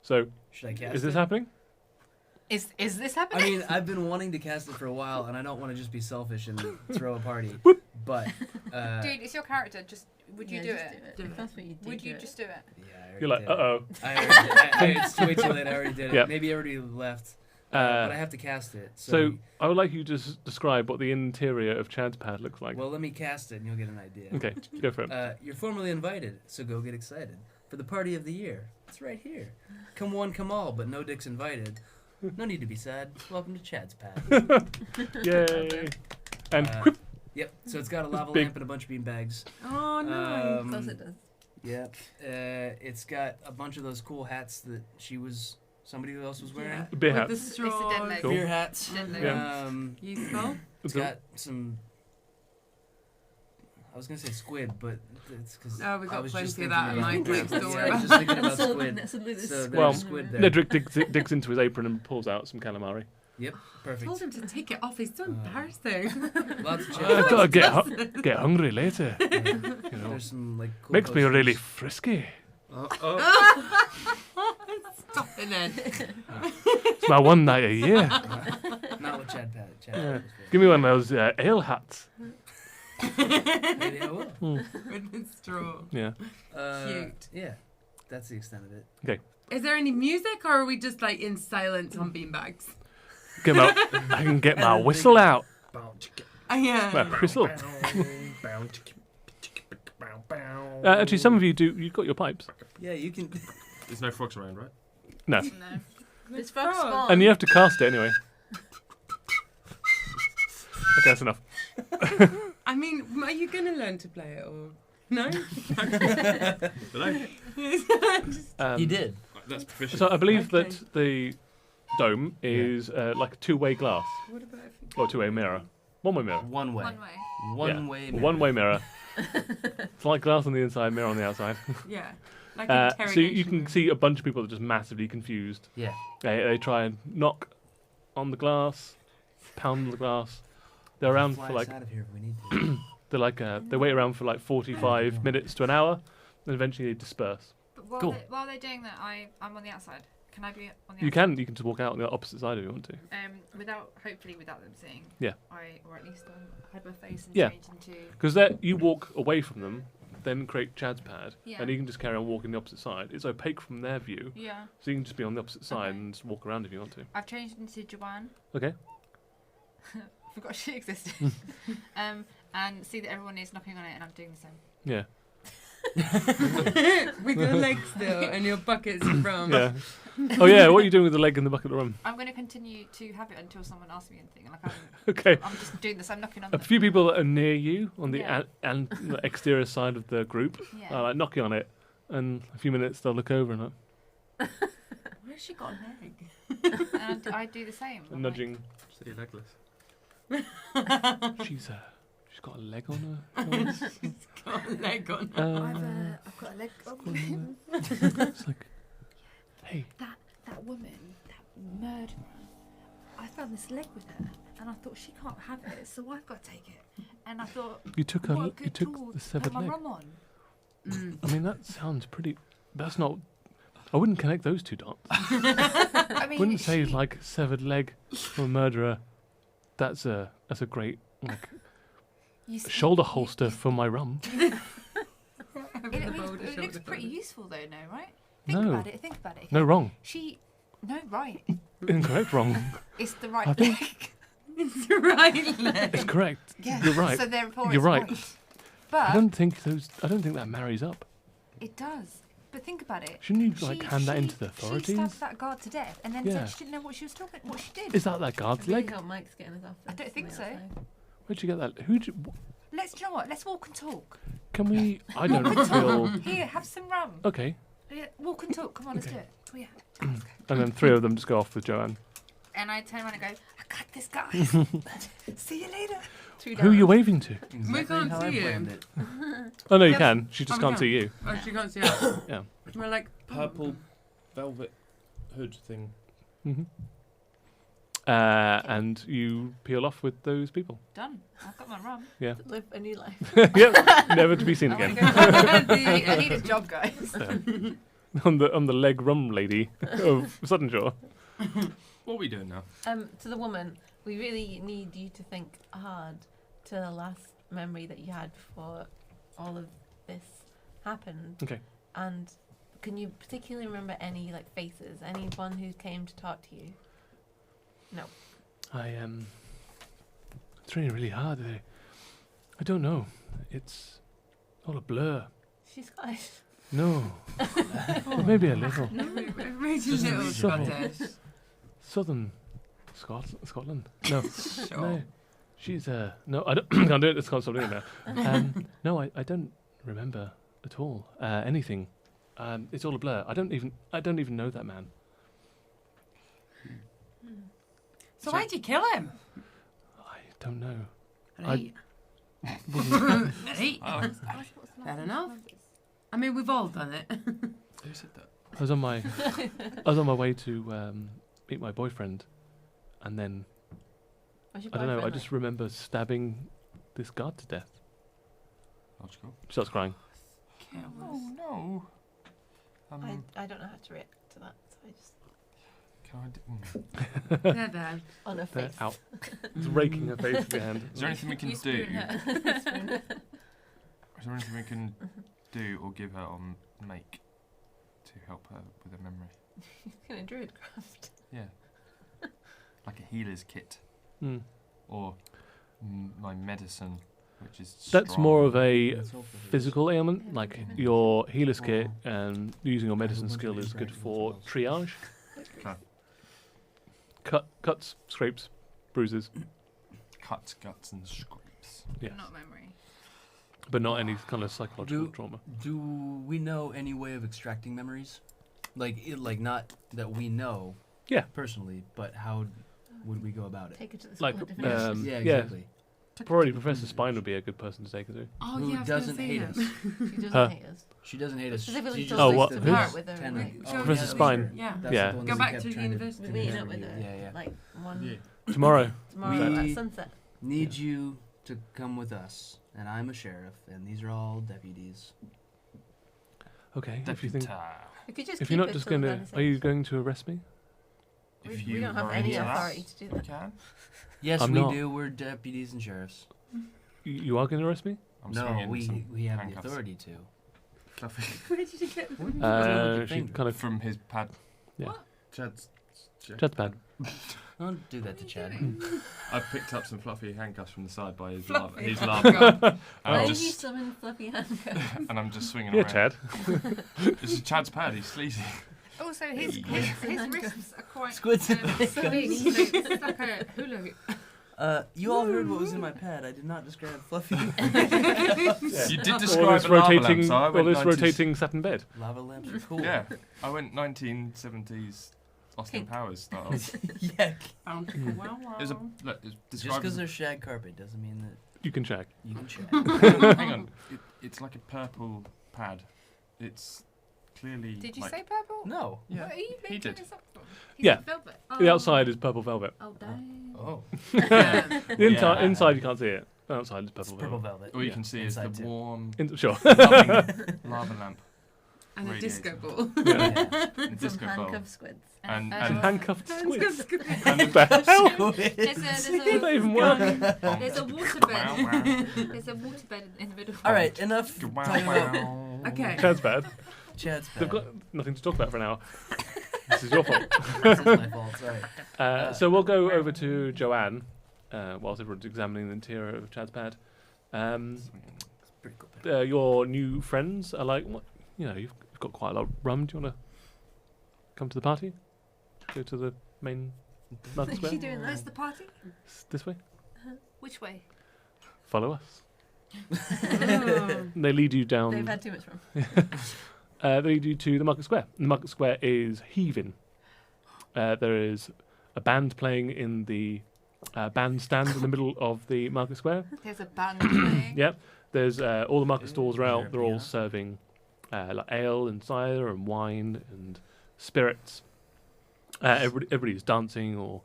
So Should I cast is this it? happening? Is this I happening? mean, I've been wanting to cast it for a while, and I don't want to just be selfish and throw a party. But Dude, it's your character. Just would you Yeah, do just it? Do it. If that's what you do. Would do you it. just do it? yeah, I already You're like, did uh it. oh. It's way too late. I already did it. Yep. Maybe I already left. But I have to cast it. So I would like you to describe what the interior of Chad's Pad looks like. well, let me cast it, and you'll get an idea. Okay, go for it. You're formally invited, so go get excited for the party of the year. It's right here. Come one, come all, but no dicks invited. No need to be sad. Welcome to Chad's Pad. Yay! And Uh, Yep. So it's got a lava big. lamp and a bunch of bean bags. Oh, nice. Of course it does. Yep. It's got a bunch of those cool hats that somebody else was wearing. Yeah. beer With hat. the It's a straws. dead leg. Cool. Beer hats. Dead leg. Yeah. Useful. It's got some. I was gonna say squid, but it's because Oh, we've I got was plenty just of thinking that in about- my next door. Yeah, I was just thinking about So- squid. suddenly there's So squid Well, there's squid there. Nedrick digs into his apron and pulls out some calamari. Yep. Perfect. Told him to take it off. He's so embarrassing. Lots of I chips. thought I'd get hungry later. You know, There's some like cool makes me posters. really frisky. Stop it then. It's my one night a year. Not with Chad Pat. Chad Yeah. Pat was Give me one of those ale hats. good. Maybe I will. With the straw. Yeah. Cute. Yeah. that's the extent of it. Is there any music, or are we just like in silence on beanbags? Get my, I can get my whistle out. Yeah. My whistle. Actually, some of you do. You've got your pipes. Yeah, you can. There's no frogs around, right? No, No. This frog spawn. and you have to cast it anyway. Okay, that's enough. I mean, are you going to learn to play it or no? Hello? He did. That's proficient. So I believe Okay. that the dome is like a two-way glass What about if or two-way mirror, one-way mirror, One way. One way. One way. mirror. one-way mirror. It's like glass on the inside, mirror on the outside. yeah, like So you can see a bunch of people that are just massively confused. Yeah. They try and knock on the glass, pound on the glass. They're around Fly for us like out of here if we need to. they wait around for like 45 minutes to an hour, and eventually they disperse. But Cool. while they're doing that, I'm on the outside. Can I be on the You outside? can just walk out on the opposite side if you want to. Hopefully without them seeing. Yeah. Or at least hide my face and Yeah. change into. Because you walk away from them, then create Chad's pad, Yeah. and you can just carry on walking the opposite side. It's opaque from their view, Yeah. so you can just be on the opposite side Okay. and just walk around if you want to. I've changed into Joanne. Okay. Forgot she existed. And see that everyone is knocking on it, and I'm doing the same. Yeah. with your legs still and your buckets from. Yeah. Oh yeah. What are you doing with the leg in the bucket of rum? I'm going to continue to have it until someone asks me anything. Like Okay. I'm just doing this. I'm knocking on. A them. few people that are near you on the Yeah. the exterior side of the group Yeah. are like knocking on it, and a few minutes they'll look over and Where's she got a leg? And I do the same. I'm like, nudging. So you're legless. She's got a leg on her. nose. Got a leg on. I've got a leg. It's like, hey, That woman, that murderer. I found this leg with her, and I thought she can't have it, so I've got to take it. And I thought, you took what a her. You good took tool the to severed put my leg. rum on. I mean, that sounds pretty. That's not. I wouldn't connect those two dots. I mean, Wouldn't say like severed leg from a murderer. That's a great like shoulder holster for my rum. It looks pretty useful though, no, right? Think No. about it. Think about it. No, wrong. No, right. Incorrect, wrong. It's the right I think- leg. It's the right leg. It's correct. Yeah. You're right. So therefore, You're it's right. right. But I don't think that marries up. it does. But think about it. Shouldn't you like She- hand that she- into the She authorities? stabbed that guard to death, and then Yeah. said she didn't know what she was talking. What she did. Is that guard's I really leg? hope Mike's getting us off. I don't think so. Where'd you get that? Who'd you? Let's. Do you know what? Let's walk and talk. Can we? I don't feel. Here, have some rum. Okay. Yeah, walk and talk. Come on, let's Okay. do it. Oh yeah. And then three of them just go off with Joanne. And I turn around and go, I got this, guy. See you later. Who are you waving to? Exactly can't how see I you. planned it. Oh no, you Yep. can. She just Oh, we can't see you. Oh, she can't see us. Yeah. We're like, Purple velvet hood thing. hmm And you peel off with those people. Done. I've got my rum. Live a new life. Yep. Never to be seen I wanna again. go- I need a job, guys. I'm the leg rum lady of Sutton Shore. What are we doing now? To the woman, we really need you to think hard to the last memory that you had before all of this happened. Okay. And can you particularly remember any like faces? Anyone who came to talk to you? No. It's really hard. I don't know. It's all a blur. She's Scottish. No. Or maybe a little. Rachel's little Southern. Scottish. Southern Scotland. No. Sure. No. She's no. I don't. Can't do it. It's can't stop doing it now. No, I don't remember at all anything. It's all a blur. I don't even know that man. So why'd you kill him? I don't know. Right. Wasn't- Right. Fair enough. I mean, we've all done it. Who said that? I was on my way to meet my boyfriend, and then What's your I don't know. I boyfriend just remember stabbing this guard to death. Logical. She starts crying. Oh no. like? I don't know how to react to that, so I just Can I They're there. on her They're face. out. It's raking her face with your hand. Is there anything we can You do? spoon her. Is there anything we can do or give her on make to help her with a memory. Kind of druidcraft. Yeah. Like a healer's kit. Hmm. Or my medicine, which is That's strong. more of a Let's hope that it is. physical ailment. Yeah, Like okay. your healer's kit Oh. and using your medicine want to skill be is good practical for spells. triage. Okay. Cuts, scrapes, bruises, Cuts, guts, and scrapes. yes. Not memory. But not any kind of psychological Do- trauma. Do we know any way of extracting memories? Like not that we know. Yeah. Personally, but how would we go about it? Take it to the Like, school of divination. Yeah, yeah. exactly. Probably Professor Spine would be a good person to take it to. Oh, Who yeah, I was doesn't gonna say hate that. us? She doesn't Huh. hate us. She doesn't hate us. Specifically She told just Oh, us what- to who's- part with her. Ten- Like, Go Professor with her. Spine. Yeah. That's Yeah. the one Go that back kept to trying university. we're meeting up with Yeah, her. yeah. Like one Tomorrow. tomorrow We- at sunset. Need you to come with us, and I'm a sheriff, and these are all deputies. Okay. If you think, We could just if keep you're not it just till going to, then, are you it's- going to arrest me? We don't have any authority to do We that. can. Yes, I'm we not. do. We're deputies and sheriffs. You are going to arrest me? I'm No, swinging we some have the handcuffs. authority to. Fluffy. Where did you get them? Look at She finger. kind of From his pad. Yeah. Chad's. Chad's bad. Don't do that to Chad. I picked up some fluffy handcuffs from the side by his Fluffy. His Oh, lava. God. And Why I'm did you just summon fluffy handcuffs? and I'm just swinging Yeah, around. Chad. This is Chad's pad. He's sleazy. Also, his wrists are quite Squids and so big, so it's like a hula hoop. You all heard what was in my pad. I did not describe Fluffy. You did All describe this a lava lamp, rotating, so I all went this 90s rotating satin bed. Lava lamps are cool. Yeah, I went 1970s Austin Pink. Powers style. Yeah. Bountiful. Wow, wow. There's a look. It's Just described because as they're shag carpet doesn't mean that You can check. you can shag. hang on. It's like a purple pad. It's clearly. Did you like, say purple? No. Yeah. What are you he making did. this up from? Yeah. Velvet. The outside is purple velvet. Oh, dang. Oh. The Yeah. inside you can't see it. Outside is It's purple purple velvet. velvet. All you Yeah. can see is the Inside too. warm, Sure. loving lava lamp And a disco radiator. ball. Yeah. Yeah. and Some disco bowl. handcuff squids. And- Some handcuffed squids. Squids. And the hell? There's Does a that even work? there's a waterbed. Wow, There's a waterbed in the middle. All right, enough wow. talking about Wow. Okay. Chad's bad. Chad's They've pad. got nothing to talk about for an hour. This is your fault. This is my fault. Sorry. So we'll go over to Joanne whilst everyone's examining the interior of Chad's pad. It's pretty cool. Pad. Your new friends are like, what? You know, you've got quite a lot of rum. Do you want to come to the party? Go to the main market Is square? she doing that? Where's the party? This way? Which way? Follow us. They lead you down. They've had too much rum. They lead you to the market square. The market square is heaving. There is a band playing in the bandstand in the middle of the market square. There's a band playing. Yep. There's all the market stalls are Is there out. a They're all piano? serving like ale and cider and wine and spirits. Everybody's dancing or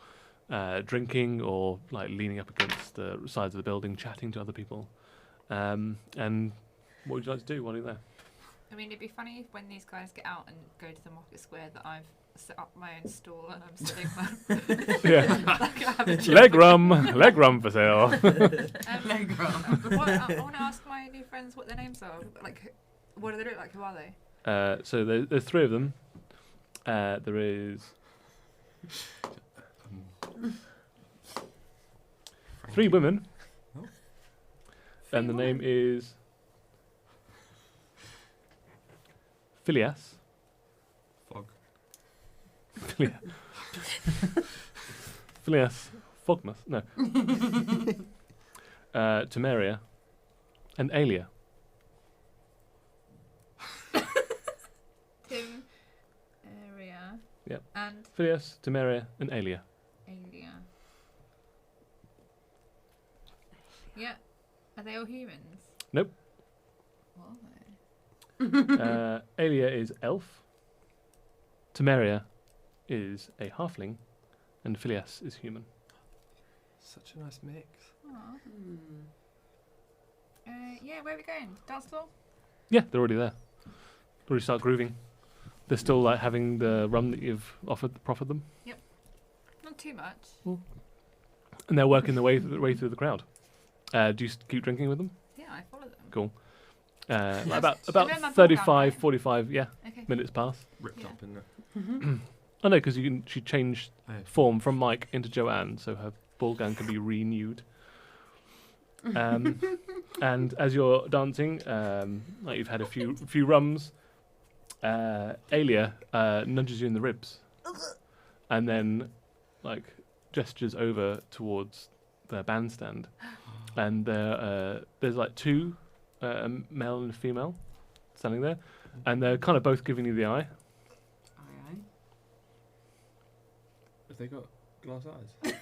drinking or like leaning up against the sides of the building, chatting to other people. And what would you like to do while you're there? I mean, it'd be funny if when these guys get out and go to the market square that I've set up my own stall and I'm sitting there. Yeah. Like I have a leg rum for sale. Leg rum. I want to ask my new friends what their names are. Like, what do they look like? Who are they? So there's three of them. There is three women, Oh. and the name is Phileas, Fog. Phileas Fogmas, no, Temeria, and Alia. Tim, Area, Yep. and Phileas, Temeria, and Alia. Alia. Yeah. Are they all humans? Nope. What are they? Alia is elf. Temeria is a halfling, and Phileas is human. Such a nice mix. Aw. Yeah, where are we going? Dance floor? Yeah, they're already there. Already start grooving. They're still like having the rum that you've proffered them, Not too much. and they're working their way through the crowd. Do you keep drinking with them? Yeah, I follow them. Cool. Yes. About They're in my ball gown, 35, right? 45. Yeah. Okay. minutes pass. Ripped Yeah. up in there. Oh no, because she changed Oh, form from Mike into Joanne, so her ball gown can be renewed. And as you're dancing, like you've had a few rums, Alia nudges you in the ribs, and then like gestures over towards the bandstand, and there's like two, a male and a female, standing there, and they're kind of both giving you the eye. Aye, Have they got glass eyes?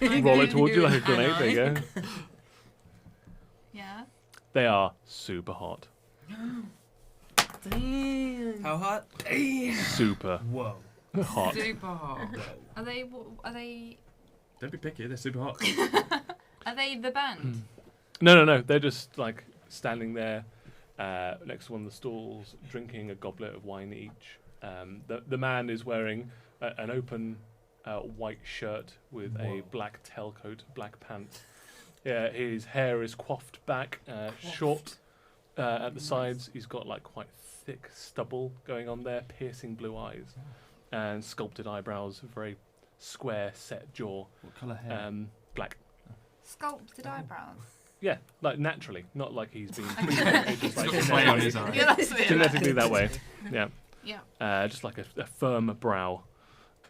Roll it towards you like a grenade. There you go. Yeah. They are super hot. Damn. How hot? Super Whoa. hot. Super hot. Are they? Are they? Don't be picky, they're super hot. Are they the band? No. They're just like standing there next to one of the stalls, drinking a goblet of wine each. The man is wearing an open white shirt with a black tailcoat, black pants. Yeah, his hair is coiffed back, short at the sides. He's got like quite thick stubble going on there, piercing blue eyes, and sculpted eyebrows, very square set jaw. What colour hair? Black. Sculpted eyebrows. Yeah, like naturally, not like he's been Okay. just He's got like clay on his eye. Yeah, that's weird. genetically that way. Yeah. Yeah. Just like a firm brow.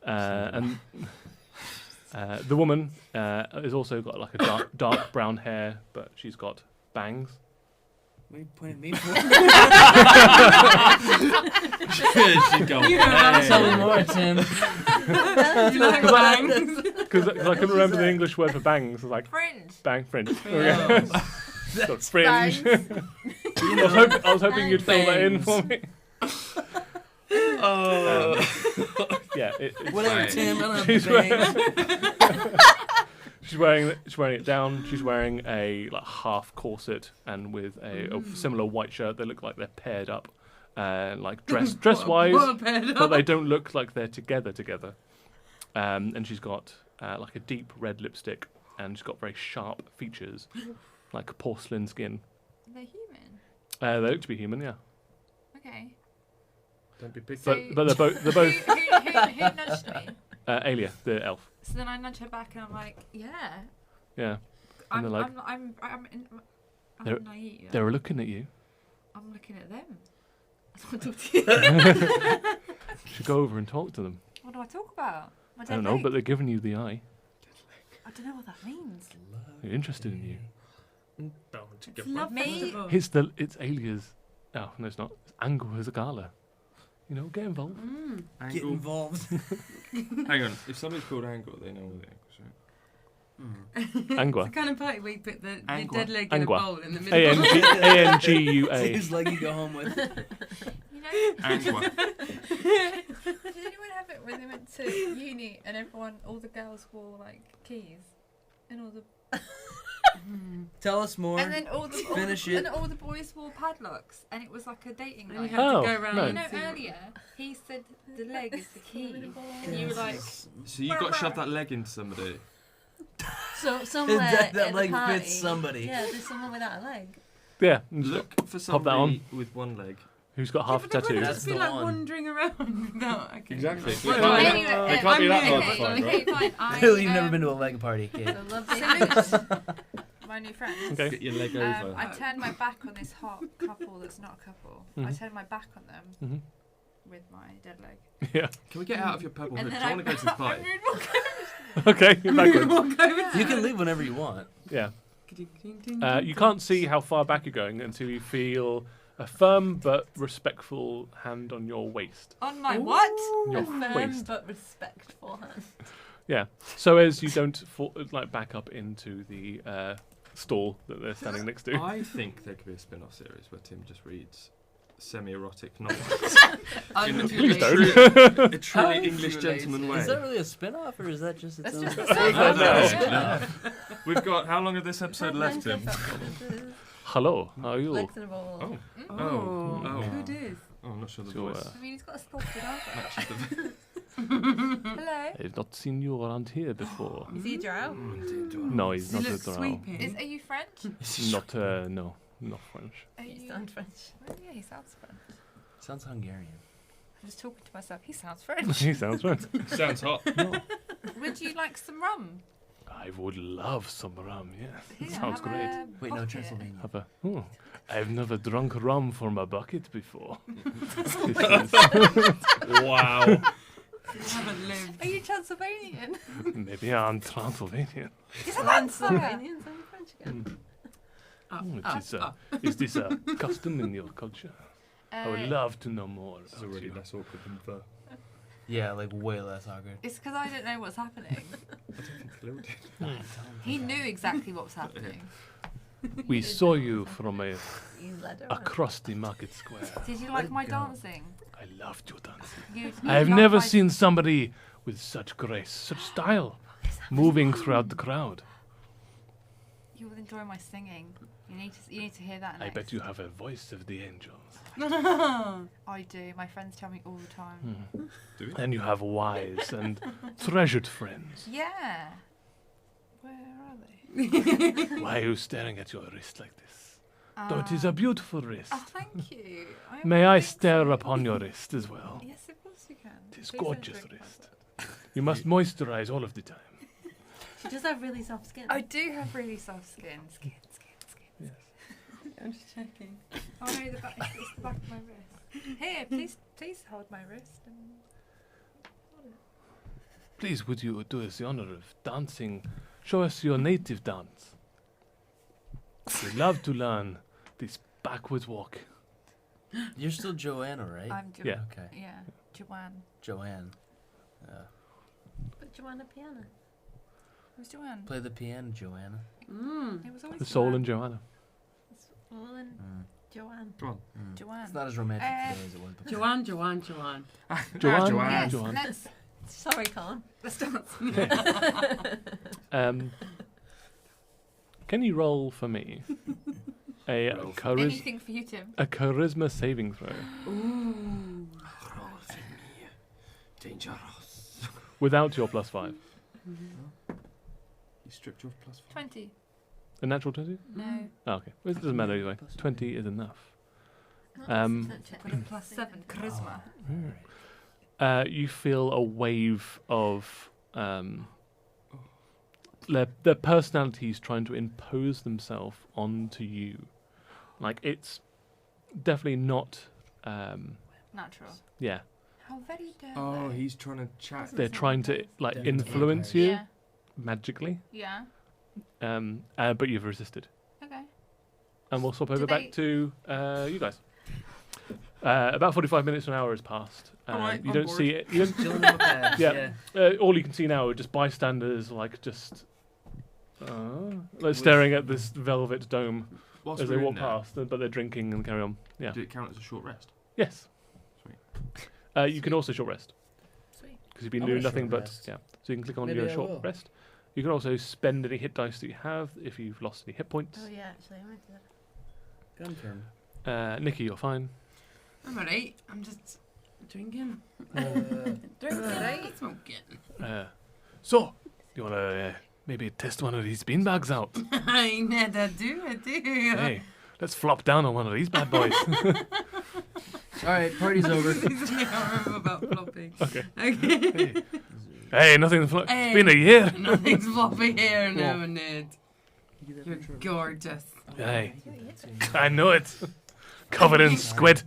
And the woman has also got like a dark brown hair, but she's got bangs. What are you pointing at me for? She'd go, You know that. Tell me more, Tim. You like bangs? Because I couldn't remember the English word for bangs. I was like, Fringe. bang, fringe. Yeah. So fringe. You I was hoping you'd fill that in for me. Yeah. Whatever, Right. Tim. I don't have She's bangs. She's wearing it down. She's wearing a like half corset and with a similar white shirt. They look like they're paired up, like dress wise, but they don't look like they're together. And she's got like a deep red lipstick, and she's got very sharp features, like porcelain skin. They're human. They look to be human, yeah. Okay. Don't be picky. So- But they're both Who nudged me? Alia, the elf. So then I nudge her back and I'm like, yeah. Yeah. And they're like, I'm They're- naive. they were looking at you. I'm looking at them. I want to talk to you. You should go over and talk to them. What do I talk about? My I dead don't know, leg? but they're giving you the eye. I don't know what that means. They're interested in you. It's love me. It's Alia's. Oh no, it's not. It's Angua's Gala. You know, get involved. Get involved. Hang on, if somebody's called Angua, they know all the English, right? Angua. It's the kind of party where you put the Angua. dead leg in a Angua. bowl in the middle. Angua. Whose leg you go home with? You know, Angua. did anyone have it when they went to uni and all the girls wore like keys and all the Tell us more. and then all the Finish and it. all the boys wore padlocks and it was like a dating And you night. had Oh, to go around no. You and know, see. earlier he said the leg is the key, and you were like, So you got to shove that leg into somebody. So somewhere that at the leg party, fits somebody. Yeah, there's someone without a leg. Yeah. and just Look for Pop that somebody with one leg. Who's got half a But they tattoo? wouldn't That's just be the like one. wandering around without. Okay. Exactly. Well, They can't be- they can't be that okay, hard to find, okay, right? fine. Clearly, you've never been to a leg party, kid. So lovely. So my new friends. Okay. Get your leg over. I turned my back on this hot couple that's not a couple. I Mhm. turned my back on them Mhm. with my dead leg. Yeah. Can we get out of your purple And hood? then Do you want to go to this party? Okay. You're backwards. Walk over. You can leave whenever you want. Yeah. You can't see how far back you're going until you feel a firm but respectful hand on your waist. On my what? Your A firm waist. but respectful hand. Yeah. So as you don't back up into the stall that they're standing next to. I think there could be a spin-off series where Tim just reads semi-erotic novels. Please don't. A truly English gentleman way. Is that really a spin-off or is that just its That's own? just a don't know. spin-off. We've got, how long of this episode left, Tim? Hello. How are you? Legs in a ball. Oh. Oh, Oh. who dis? Oh, I'm not sure the So, voice. I mean, he's got a sculpted eyebrow. matches the Hello. I've not seen you around here before. Is he a drow? No, he's Does not he a look drow. sweeping? Are you French? Not, no. not French. Are You you- sound French. Oh, yeah, he sounds French. Sounds Hungarian. I'm just talking to myself. He sounds French. He sounds French. Sounds hot. Would you like some rum? I would love some rum, yes. Here, Sounds have great. a Wait, no, bucket. Transylvania. Have a, I've never drunk rum from a bucket before. This is- Wow. Haven't lived. Are you Transylvanian? maybe I'm Transylvanian. Is that so? Transylvanians and French again. Is this a custom in your culture? I would love to know more This is about already you. less awkward than the. Yeah, like way less awkward. It's because I don't know what's happening. I don't think Lil did. He knew exactly what was happening. We saw you from You led her on. across the market square. Did you like my dancing? I loved your dancing. You I have loved never my- seen somebody with such grace, such style, moving throughout the crowd. You will enjoy my singing. You need to hear that. I Next. bet you have a voice of the angels. I do. My friends tell me all the time. Do we? And you have wise and treasured friends. Yeah. Where are they? Why are you staring at your wrist like this? Though it is a beautiful wrist. Oh, thank you. May I stare upon your wrist as well? Yes, of course you can. It is Please don't gorgeous drink my wrist. blood. You must moisturize all of the time. She does have really soft skin. I do have really soft skin. Skin. Yes. I'm just checking. Oh no, the back, it's the back of my wrist. Here, please hold my wrist. Please, would you do us the honor of dancing? Show us your native dance. We love to learn this backwards walk. You're still Joanna, right? I'm Yeah. Okay. Yeah, Joanne. Joanne. But Joanna Piano. Who's Joanne? Play the piano, Joanna. It was always The soul Joanne. and Joanna. It's all in Joanne. Come on. Joanne. It's not as romantic today as it was before. Joanne. Joanne. Joanne. Yes, Joanne. Sorry, Colin. let's dance. Can you roll for me a Anything for you, Tim. a charisma saving throw Ooh. Dangerous. without your +5? You stripped your +5. 20. A natural 20? No. Oh, okay. Well, it doesn't matter anyway. 20 is enough. Put a +7. Charisma. You feel a wave of their personalities trying to impose themselves onto you. Like, it's definitely not. Natural. Yeah, How very dare Oh, they? he's trying to chat. they're trying to like Yeah. influence you Yeah. magically. Yeah. But you've resisted. Okay. And we'll swap over Do back they- to you guys. About 45 minutes to an hour has passed. Alright, you on don't board. see it. You don't, Chilling in the past. Yeah. all you can see now are just bystanders, like just like staring at this velvet dome Whilst as they we're in walk there, past, but they're drinking and carry on. Yeah. did it count as a short rest? Yes. Sweet. You can also short rest Sweet. because you've been I doing want a nothing short but rest. yeah. So you can click on Maybe your I short will. rest. You can also spend any hit dice that you have if you've lost any hit points. Oh yeah, actually, I might do that. Gun term. Nikki, you're fine. I'm alright. I'm just drinking. Drinking. Smoking. So, you want to maybe test one of these beanbags out? I do. Hey, let's flop down on one of these bad boys. All right, party's over. This is me horrible about flopping. Okay. Okay. Hey, nothing's it's Hey. been a year. Nothing's floppy here now, Well. Ned. You're gorgeous. Hey, I know it. Covered in squid.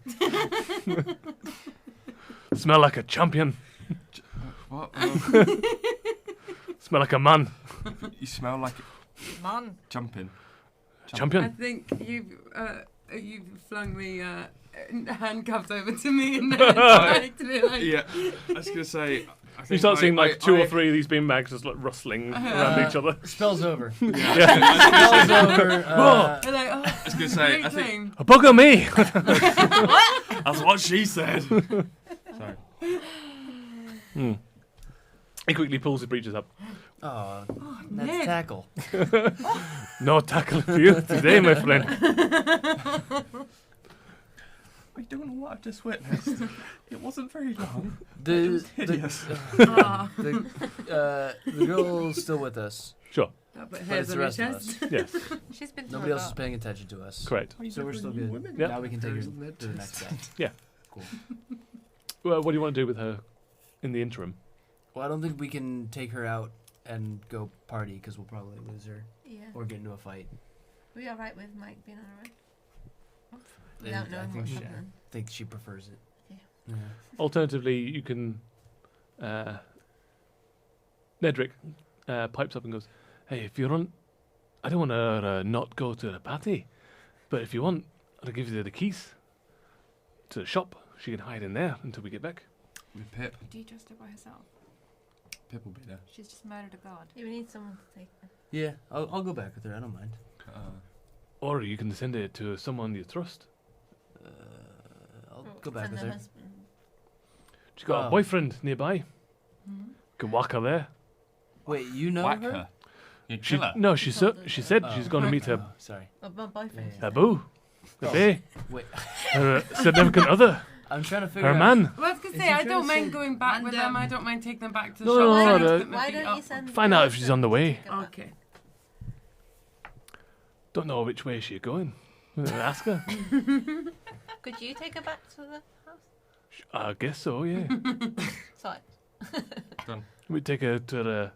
Smell like a champion. What? Smell like a man. You smell like Man. jumping. I Champion. think you've flung the handcuffs over to me and then me like. Yeah, I was gonna say. I think You start seeing like two I- or three of these beanbags just like rustling around each other. Spell's over. Yeah. Spell's over. They're like, oh, I was gonna say. I think thing. A bugger me. that's what she said. Sorry. He quickly pulls his breeches up. Oh, Oh, that's Ned. tackle. No tackle for you today, my friend. I don't know what I've just witnessed. It wasn't very long. The Hideous. Ah. the girl's still with us. Sure. But But hairs it's on the your rest of us. chest. Yes, She's been Nobody else is paying attention to us. correct. So we're still good. Yep. Now we can take her Hairs on their to the next step. Yeah. Cool. Well, what do you want to do with her in the interim? Well, I don't think we can take her out and go party because we'll probably lose her Yeah. or get into a fight. We alright with Mike being on her own? I Without knowing think what's she, happening. think she prefers it. Yeah. Alternatively, you can. Nedrick pipes up and goes, "Hey, if you're on, I don't want to not go to the party, but if you want, I'll give you the keys to the shop. She can hide in there until we get back." With Pip. Do you trust her by herself? Pip will be there. She's just murdered a guard. Yeah, we need someone to take her. Yeah, I'll go back with her. I don't mind. Or you can send it to someone you trust. I'll Or go back send with her her. husband. She's got Oh. a boyfriend nearby. Hmm? Can whack her there. Wait, you know Whack her? her. You She kill her. no, she Told said her. she said she's going to meet her Oh, sorry. Oh, my boyfriend. Yeah. she her said. boo, her Oh. bae, Wait, her significant other, I'm trying to figure her out. man. Well, I was going Is to he say, I trying don't to mind say going back with them. random? I don't mind taking them back to the No, shop. no, I no, like no. to put my Why feet don't up. you send Find your out if she's on the husband to way. take her back? Okay. Don't know which way she's going. Ask her. Could you take her back to the house? I guess so. Yeah. Sorry. We take her to the.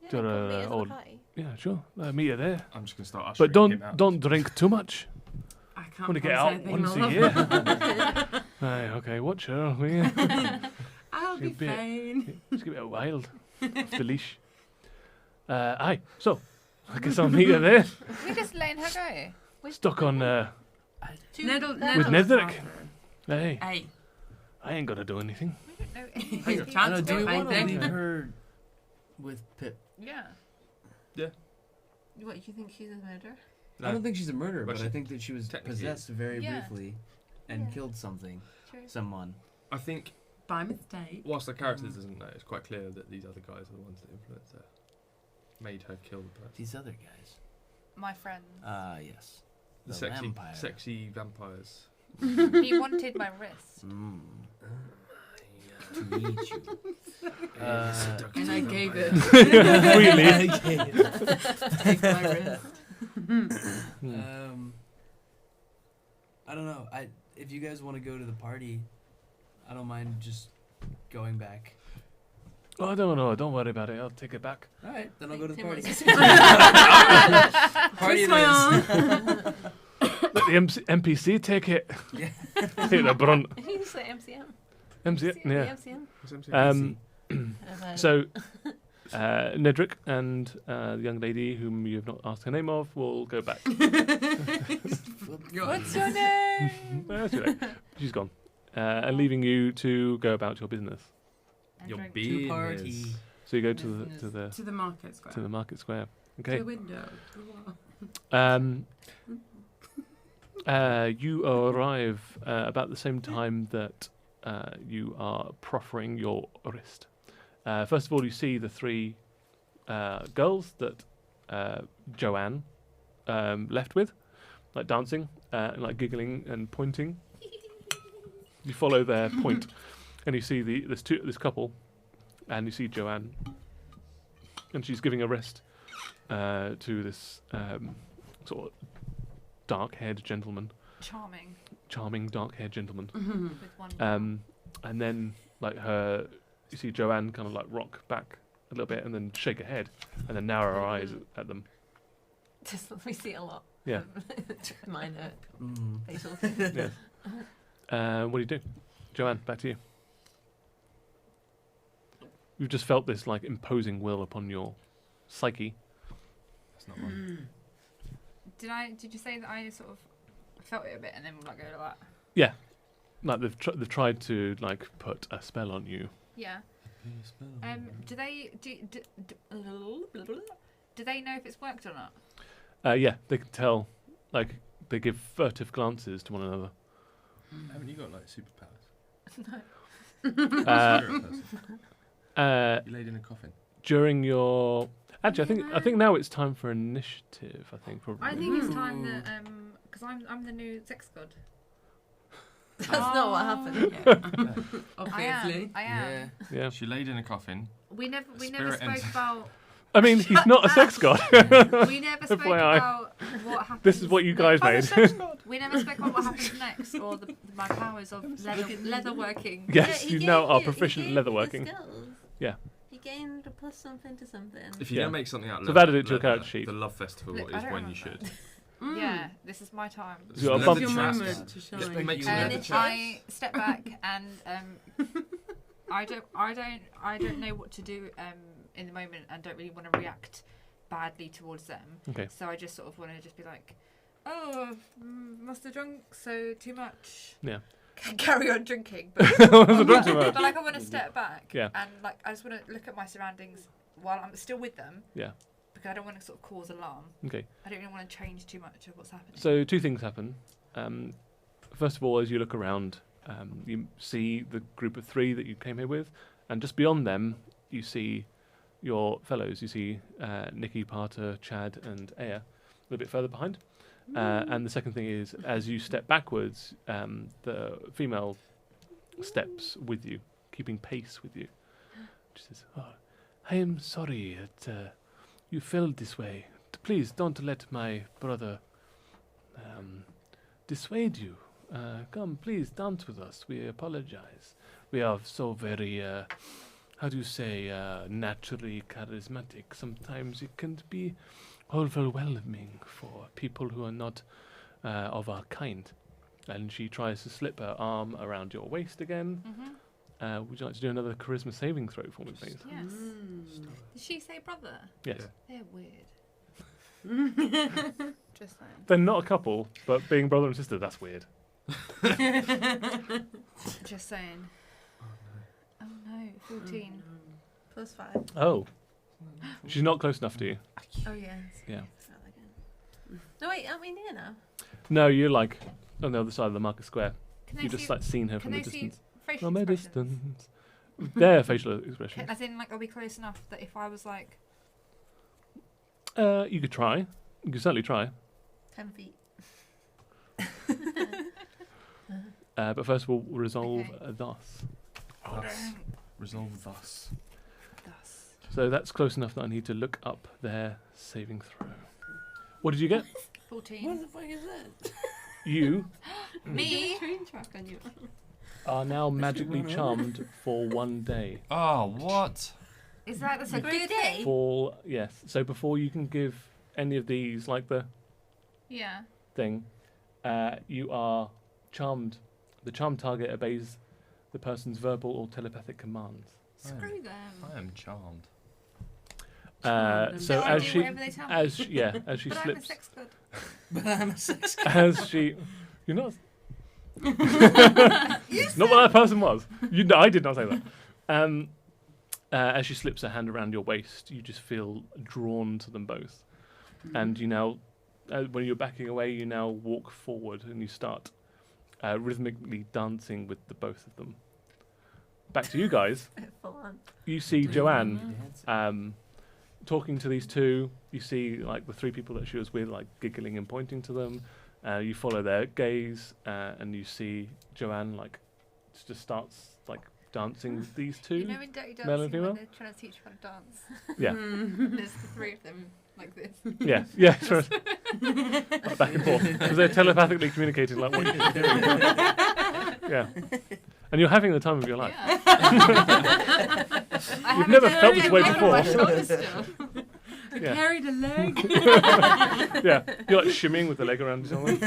Yeah, To come the meet us at the old- party. Yeah, sure. Meet her there. I'm just going to start ushering But him out. don't drink too much. I can't Want to get promise out anything, once my a love. year. Aye, okay, watch her. Will you? I'll be She'll be- fine. She's a bit wild. Off the leash. Aye. So, I guess I'll meet her there. We're just letting her go. Stuck on. Two- Nettle, that- With Nettle Nedrick. Hey, Hey, I ain't gonna do anything. We don't know Hang on, anything. I chance know, do we Fine, want to thank leave you. her with Pip? Yeah. What, you think she's a murderer? I don't think she's a murderer, Well, but she I think that she was technically possessed very Yeah. briefly and Yeah. killed something, True. someone. I think by mistake. whilst the characters doesn't know, it's quite clear that these other guys are the ones that influenced her, made her kill the person. These other guys. My friend. Yes. The vampire. sexy vampires. He wanted my wrist. Mm. To meet you. And I gave it. Really? Take my wrist. I don't know. If you guys want to go to the party, I don't mind just going back. Oh, I don't know. Don't worry about it. I'll take it back. All right, then I'll go to the party. Twist Party it my is. arm. Let the NPC take it. Yeah. Take the brunt. You say MCM. MC, yeah. MCM. So, Nedrick and the young lady whom you have not asked her name of will go back. What's your name? That's too late. She's gone, and leaving you to go about your business. Your drink. To business. party. So you go to the To the market square. to the market square. To Okay. the window. To the wall. You arrive about the same time that you are proffering your wrist. First of all, you see the three girls that Joanne left with, like dancing, and like giggling and pointing. You follow their point, and you see this couple, and you see Joanne, and she's giving a wrist to this sort of dark-haired gentleman, charming dark-haired gentleman. With one. And then like you see Joanne kind of like rock back a little bit, and then shake her head, and then narrow her eyes at them. Just we see a lot. Yeah. Minor Mm. facial things. Yeah. What do you do, Joanne? Back to you. You've just felt this like imposing will upon your psyche. That's not one. Did you say that I sort of felt it a bit and then like go to that? Like they've tried to like put a spell on you. Yeah. Do they know if it's worked or not? Yeah, they can tell. Like they give furtive glances to one another. Haven't you got like superpowers? Uh, Spirit person. You laid in a coffin. During your actually, I think now it's time for initiative. I think probably. I think it's time that because I'm the new sex god. That's not what happened. Obviously. I am. Yeah. She laid in a coffin. We never Spirit spoke entered. about I mean, he's not a sex god. We never spoke FYI. about what happens. This is what you guys made. We never spoke about what happens next, or my powers of leather working. Yes, he you now gained are he proficient in gained the leatherworking. skills. Yeah. He gained a plus something to something. If you're Yeah. gonna make something out of So leather, I've added it to your leather, character sheet. The love festival Look, I is don't when you remember. should. Yeah, this is my time. You got a Leather bump. Your chaps. moment to shine. Just make some And leather it's chaps. I step back and I don't know what to do in the moment, and don't really want to react badly towards them. Okay. So I just sort of want to just be like, oh, must have drunk so too much. Yeah. Carry on drinking, but Wasn't drunk too much. but like I want to step back. Yeah. And like I just want to look at my surroundings while I'm still with them. Yeah. Because I don't want to sort of cause alarm. Okay. I don't really want to change too much of what's happening. So 2 things happen. First of all, as you look around, you see the group of 3 that you came here with, and just beyond them, you see your fellows. You see Nikki, Parter, Chad, and Aya a little bit further behind. And the second thing is, as you step backwards, the female steps with you, keeping pace with you. She says, "Oh, I am sorry that you felt this way. Please don't let my brother dissuade you. Come, please dance with us. We apologize. We are so very, how do you say, naturally charismatic. Sometimes it can be overwhelming for people who are not of our kind." And she tries to slip her arm around your waist again. Mm-hmm. Would you like to do another charisma saving throw for me, please? Yes. Mm. Did she say brother? Yes. They're weird. Just saying. They're not a couple, but being brother and sister, that's weird. Just saying. Oh no, 14. Plus 5. Oh. She's not close enough to you. Oh, yes. Yeah. No, wait, aren't we near now? No, you're like on the other side of the market square. Can You they just see, like seen her can from a they see distance. facial From a expressions? distance. Their facial expression. As in, like, are we close enough that if I was like, You could try. You could certainly try. 10 feet. But first we'll resolve Okay. thus. Resolve thus. thus? So that's close enough that I need to look up their saving throw. What did you get? 14. the fuck is that? You Me? Train track on you. are now magically charmed for 1 day. Oh, what? Is that's a For a good day? thing? For yes. So before you can give any of these, like the Yeah. thing, you are charmed. The charmed target obeys the person's verbal or telepathic commands. Screw them. I am charmed. So I as do she, whatever they tell me. as she But I'm a slips, sex god. But I'm a sex as she, you're not. Not what that person was. I did not say that. As she slips her hand around your waist, you just feel drawn to them both, and you now, when you're backing away, you now walk forward and you start rhythmically dancing with the both of them. Back to you guys. Full on. You see Joanne talking to these 2. You see like the 3 people that she was with, like giggling and pointing to them. You follow their gaze, and you see Joanne like just starts like dancing with these 2. You know in Dirty Male and Dancing when female? they're trying to teach you how to dance? Yeah, There's the 3 of them like this. yeah, yeah. Sort of, like back and forth because they're telepathically communicating like what you're doing. Yeah, and you're having the time of your life. Yeah. You've never felt this way before. I Yeah. carried a leg. Yeah, you're like shimmying with the leg around something.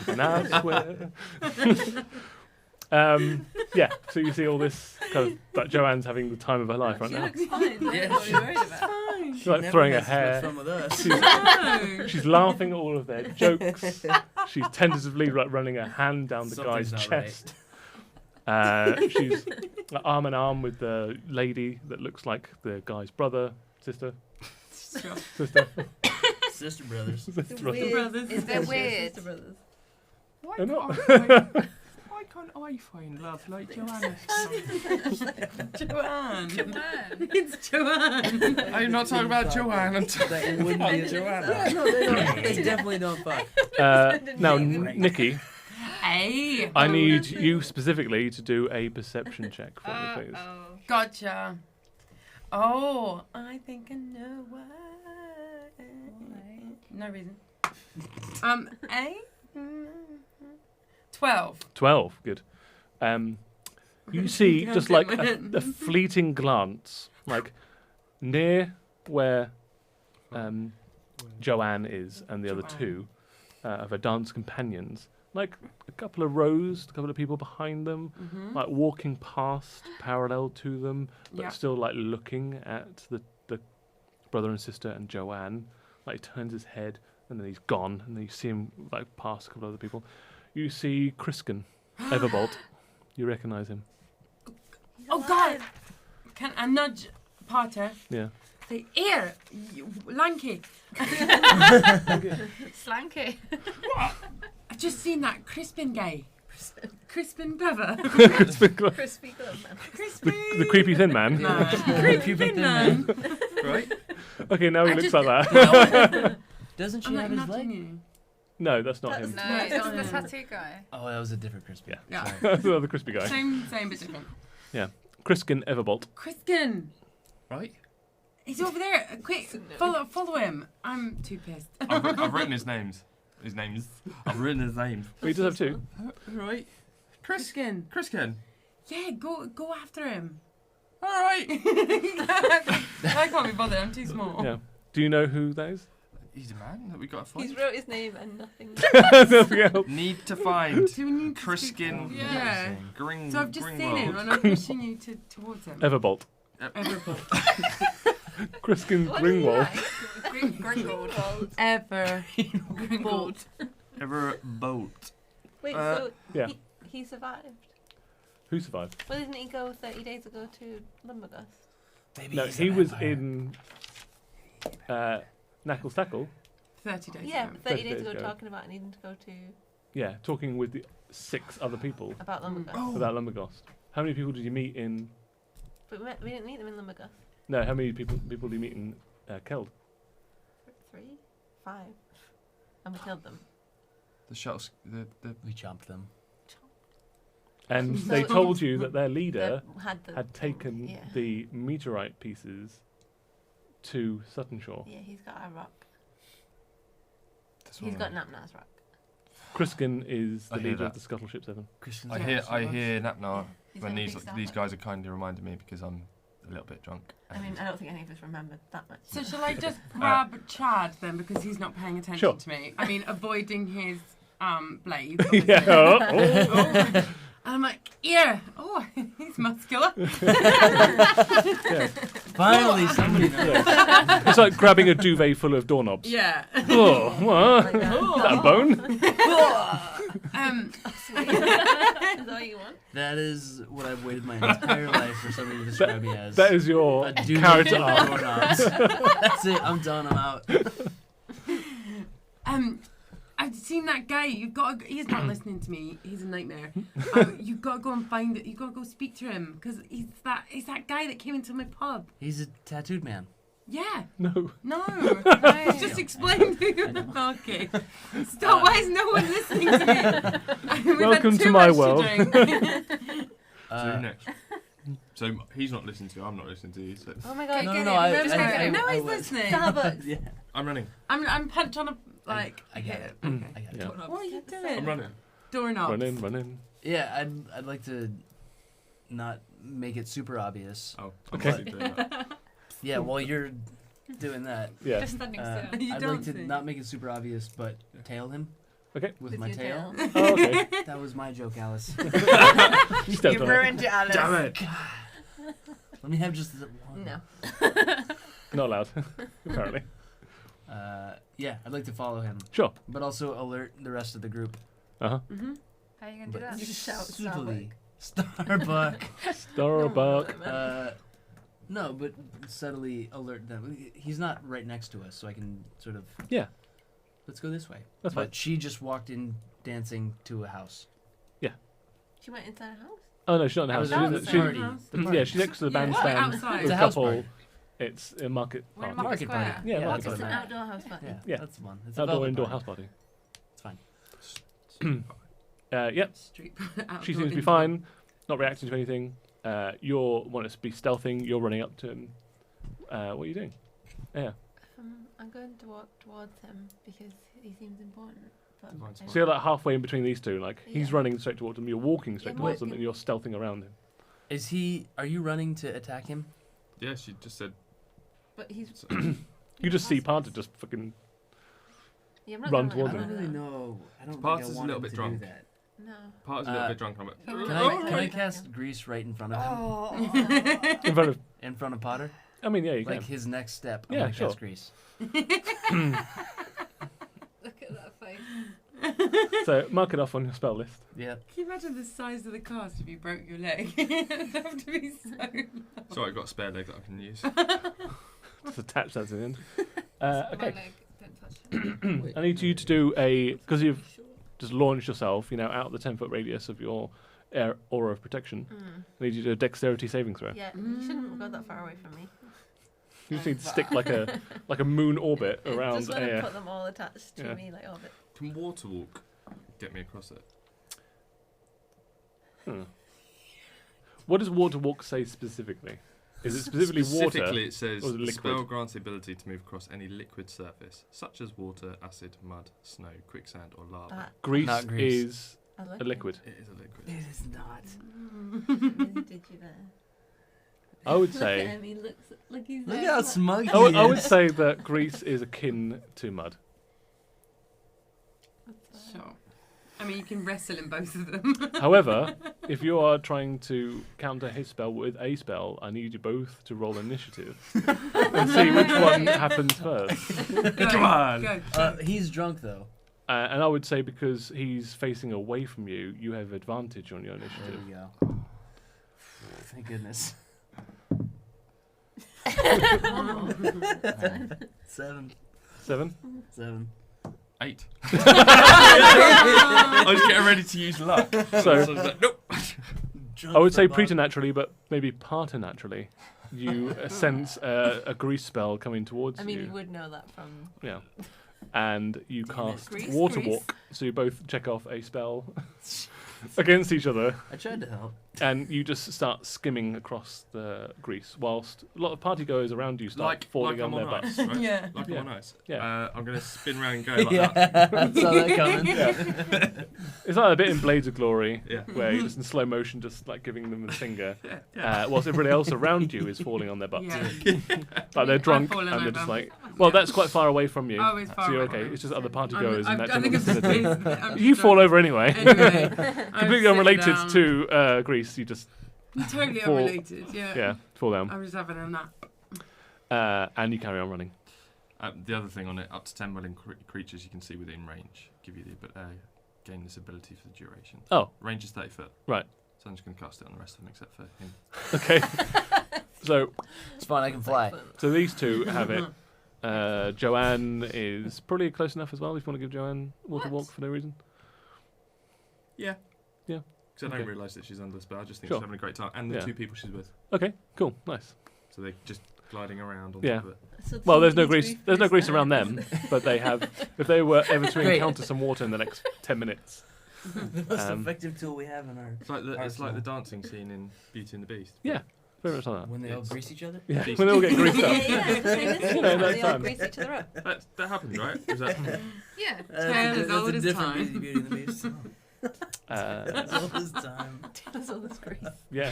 And I swear. Yeah, so you see all this kind of like Joanne's having the time of her life right She now. looks fine. Yeah, What are you worried about? Fine. She's like throwing her hair. Fun with us. No. She's laughing at all of their jokes. She's tentatively like running her hand down the Something's guy's not right. chest. She's like, arm in arm with the lady that looks like the guy's brother, sister. Sister brothers. Sister. brothers. Is that weird? Sister brothers. Why They're not. why can't I find love like Joanna? Joanne. Joanne. It's Joanne. I'm not talking about Joanne. I'm talking That it wouldn't be a Joanna. Yeah, no, they don't. They definitely don't fuck. Now, Nikki, Hey. I need you specifically to do a perception check for me, please. Oh. Gotcha. Oh, I think I know why. No reason. 8? 12. 12. Good. You see just like a fleeting glance, like near where Joanne is and the other two of her dance companions, like a couple of rows, a couple of people behind them, like walking past parallel to them, but still like looking at the brother and sister and Joanne. Like he turns his head and then he's gone, and then you see him like pass a couple of other people. You see Criskin, Everbolt. You recognise him. Oh God! Can I nudge Potter? Yeah. Say, here, you lanky. Slanky. I've just seen that Crispin guy. Crispin Glover. Crispin Glover. Crispy good man. Crispy. The creepy thin man. Creepy thin man. Right? Okay, now he I looks just- like that. Doesn't she I'm have like his nudging leg? you. No, that's not him. No, No, it's it's the not him. tattoo guy. Oh, that was a different crispy. Yeah. Yeah. Sorry. That's the other crispy guy. Same but different. Criskin Everbolt. Criskin. Right? He's over there. Quick, follow him. I'm too pissed. I've written his names. I've written his names. But he does have two. Right. Criskin. Criskin. Yeah, go after him. All right. I can't be bothered. I'm too small. Yeah. Do you know who that is? He's a man that we got to find. He's wrote his name and nothing. Nothing else. Need to find Do we need to speak- Criskin. Yeah. Gring. So I've just seen him Gringwald. and I'm pushing you towards him. Everbolt. Everbolt. Criskin What did he Gringwald. write? Gringold. Everbolt. Everbolt. Wait, Uh, so yeah. he survived? Who survived? Well, didn't he go 30 days ago to Lumbergust? Maybe No, he's he a was vampire. in Knuckle Stackle. 30 days Yeah, ago. 30 days days ago ago. talking about needing to go to Yeah, talking with the 6 other people about Lumbergust. Oh. about Lumberghost. How many people did you meet in? But we didn't meet them in Lumbergust. No, how many people did you meet in Keld? 3, 5, and we killed them. The shuttles. The We chopped them. And So they it- told you that their leader That had the had taken yeah. the meteorite pieces to Sutton Shore. Yeah, he's got a rock. this He's one. got Napnar's rock. Criskin is the I hear leader of that. the Scuttleship 7. Christian. I hear Napnar He's when got a these big staff these like guys are kindly reminding me because I'm a little bit drunk. I mean, I don't think any of us remembered that much. So shall I just grab Chad then because he's not paying attention Sure. to me? I mean, avoiding his blade. Yeah. obviously. Oh, And I'm like, yeah. Oh, he's muscular. yeah. Finally, somebody knows. Yeah. It's like grabbing a duvet full of doorknobs. Yeah. Oh, what? Like that. Is that a bone? Is that what you want? That is what I've waited my entire life for somebody to describe me as. That is your a dude character with arc. doorknobs. That's it. I'm done. I'm out. I've seen that guy. You've got. He's not listening to me. He's a nightmare. You've got to go and find it. You've got to go speak to him because he's that guy that came into my pub. He's a tattooed man. Yeah. No. No. No. Just explain to you. Okay. Stop. Why is no one listening to me? We've had Welcome too to my much world. drink. So next. So he's not listening to you. I'm not listening to you. So Oh my god. No, get no, it. I- Remember I- it. No, I he's was. listening. Starbucks. Yeah. I'm running. I'm punched on a like. I get it. Okay. I got it. Yeah. What are you doing? I'm running. Doorknobs. Run in. Yeah, I'd like to not make it super obvious. Oh, I'm Okay. obviously doing that. Yeah, while you're doing that, Yeah. Just standing uh, still. You I'd don't like to see. not make it super obvious, but tail him. Okay. With With my your tail. Oh, okay. That was my joke, Alice. You stepped on it. it, Alice. Damn it! Let me have just the one. No. Not allowed, apparently. Yeah, I'd like to follow him, Sure. but also alert the rest of the group. Uh-huh. Mm-hmm. How are you going to do But that? Just shout subtly. Starbuck. Starbuck. No, but subtly alert them. He's not right next to us, so I can sort of. Yeah. Let's go this way. That's but fine. she just walked in dancing to a house. She went inside a house? Oh no, she's not in the That house. was She's the in- party. House. The party. Yeah, she's next to the Yeah. bandstand Outside. with It's a a house couple. party. It's a market We're in party. Market Market party. Square. Yeah, Yeah, market that's It's what an I meant. outdoor house party. Yeah, Yeah. that's the one. It's a Outdoor velvet indoor party. house party. It's fine. Yep. Street. She seems to be fine. Not reacting to anything. You're wanting to be stealthing. You're running up to him. What are you doing? Yeah. I'm going to walk towards him because he seems important. But Divine I- smile. So you're like halfway in between these two. Like he's Yeah. running straight towards him. You're walking straight Yeah, towards him, walking. and you're stealthing around him. Is he? Are you running to attack him? Yeah, she just said. But he's. So- You just see Parter just fucking. Yeah, I'm not run gonna towards I him. don't really know. I don't Parts think is I a want little him bit to drunk. do that. No. Part's a little bit drunk. I'm like, Can "Oh, I okay." cast grease right in front of him? Oh. In front of. In front of Potter? I mean, yeah, you Like can. his next step. Yeah, I'm gonna sure. cast grease. Look at that face. So mark it off on your spell list. Yeah. Can you imagine the size of the cast if you broke your leg? It'd have to be so long. Sorry, I've got a spare leg that I can use. Just attach that to the end. My Okay. leg, don't touch it. I need you to do because you've just launched yourself, out the 10-foot radius of your aura of protection. I need you to do a dexterity saving throw. Yeah, you shouldn't have gone that far away from me. You just need to stick like a moon orbit around Just want to air. put them all attached to Yeah. me like orbit. Can water walk get me across it? What does water walk say specifically? Is it specifically Specifically, water? it says or is it the liquid? spell grants the ability to move across any liquid surface, such as water, acid, mud, snow, quicksand, or lava. That Grease Not grease. is I like a liquid. It is a liquid. It is not. Did you there? I would Look at say. him. He looks like he's. Look there. how smug he I would is. say that grease is akin to mud. Sure. I mean, you can wrestle in both of them. However, if you are trying to counter his spell with a spell, I need you both to roll initiative and see which one happens first. Go, Come on. Go. He's drunk though. And I would say because he's facing away from you, you have advantage on your There initiative. we go. Thank goodness. 7. 7. 7. 8. I was getting ready to use luck. So I was like, nope. I would say preternaturally, but maybe parternaturally, you sense a grease spell coming towards I mean, you. you would know that from. Yeah. And you Damn it. cast Grease, water grease. walk, so you both check off a spell against each other, I tried to help. and you just start skimming across the grease, whilst a lot of partygoers around you start falling I'm on their on butts. ice, right? Yeah. Like Yeah. I'm on ice. Yeah. I'm going to spin around and go like Yeah, that. I saw that coming. It's like a bit in Blades of Glory, Yeah. where you're just in slow motion, just like giving them the finger, Yeah. whilst everybody else around you is falling on their butts. Yeah. Like they're drunk fallen and they're just over. like, well, that's quite far away from you. Oh, it's far So you're away. okay. It's just other I'm- partygoers in that I think general it's just vicinity. I'm You just fall drunk. over anyway. Anyway, Completely unrelated to Greece. You just Totally fall- unrelated. Yeah. fall down, I'm just having a nap. and you carry on running. The other thing on it, up to 10 willing creatures you can see within range, give you the gain this ability for the duration. Oh. Range is 30 foot. Right. So I'm just going to cast it on the rest of them except for him. Okay. So It's fine, I can fly. these two have it. Joanne is probably close enough as well. If you want to give Joanne water walk for no reason. Yeah. Yeah. Because I Okay. don't realise that she's under the spell. I just think Sure. she's having a great time. And the Yeah. 2 people she's with. Okay. Cool. Nice. So they're just gliding around on Yeah. top of it. So Well, there's no he's grease. There's no grease around them, but they have. If they were ever to Great. encounter some water in the next 10 minutes, The most Um, effective tool we have in our. It's like the Arsenal. dancing scene in Beauty and the Beast. Yeah. very much like that. When they all Yes. grease each other? Yeah. Decent. When they all get greased Yeah, up. yeah. You know, that They all time. grease each other up. That happened, right? Is that Yeah. That's Tale a, as old that's as a different time. Beauty and the Beast song. As old as time. That's all this grease. Yeah.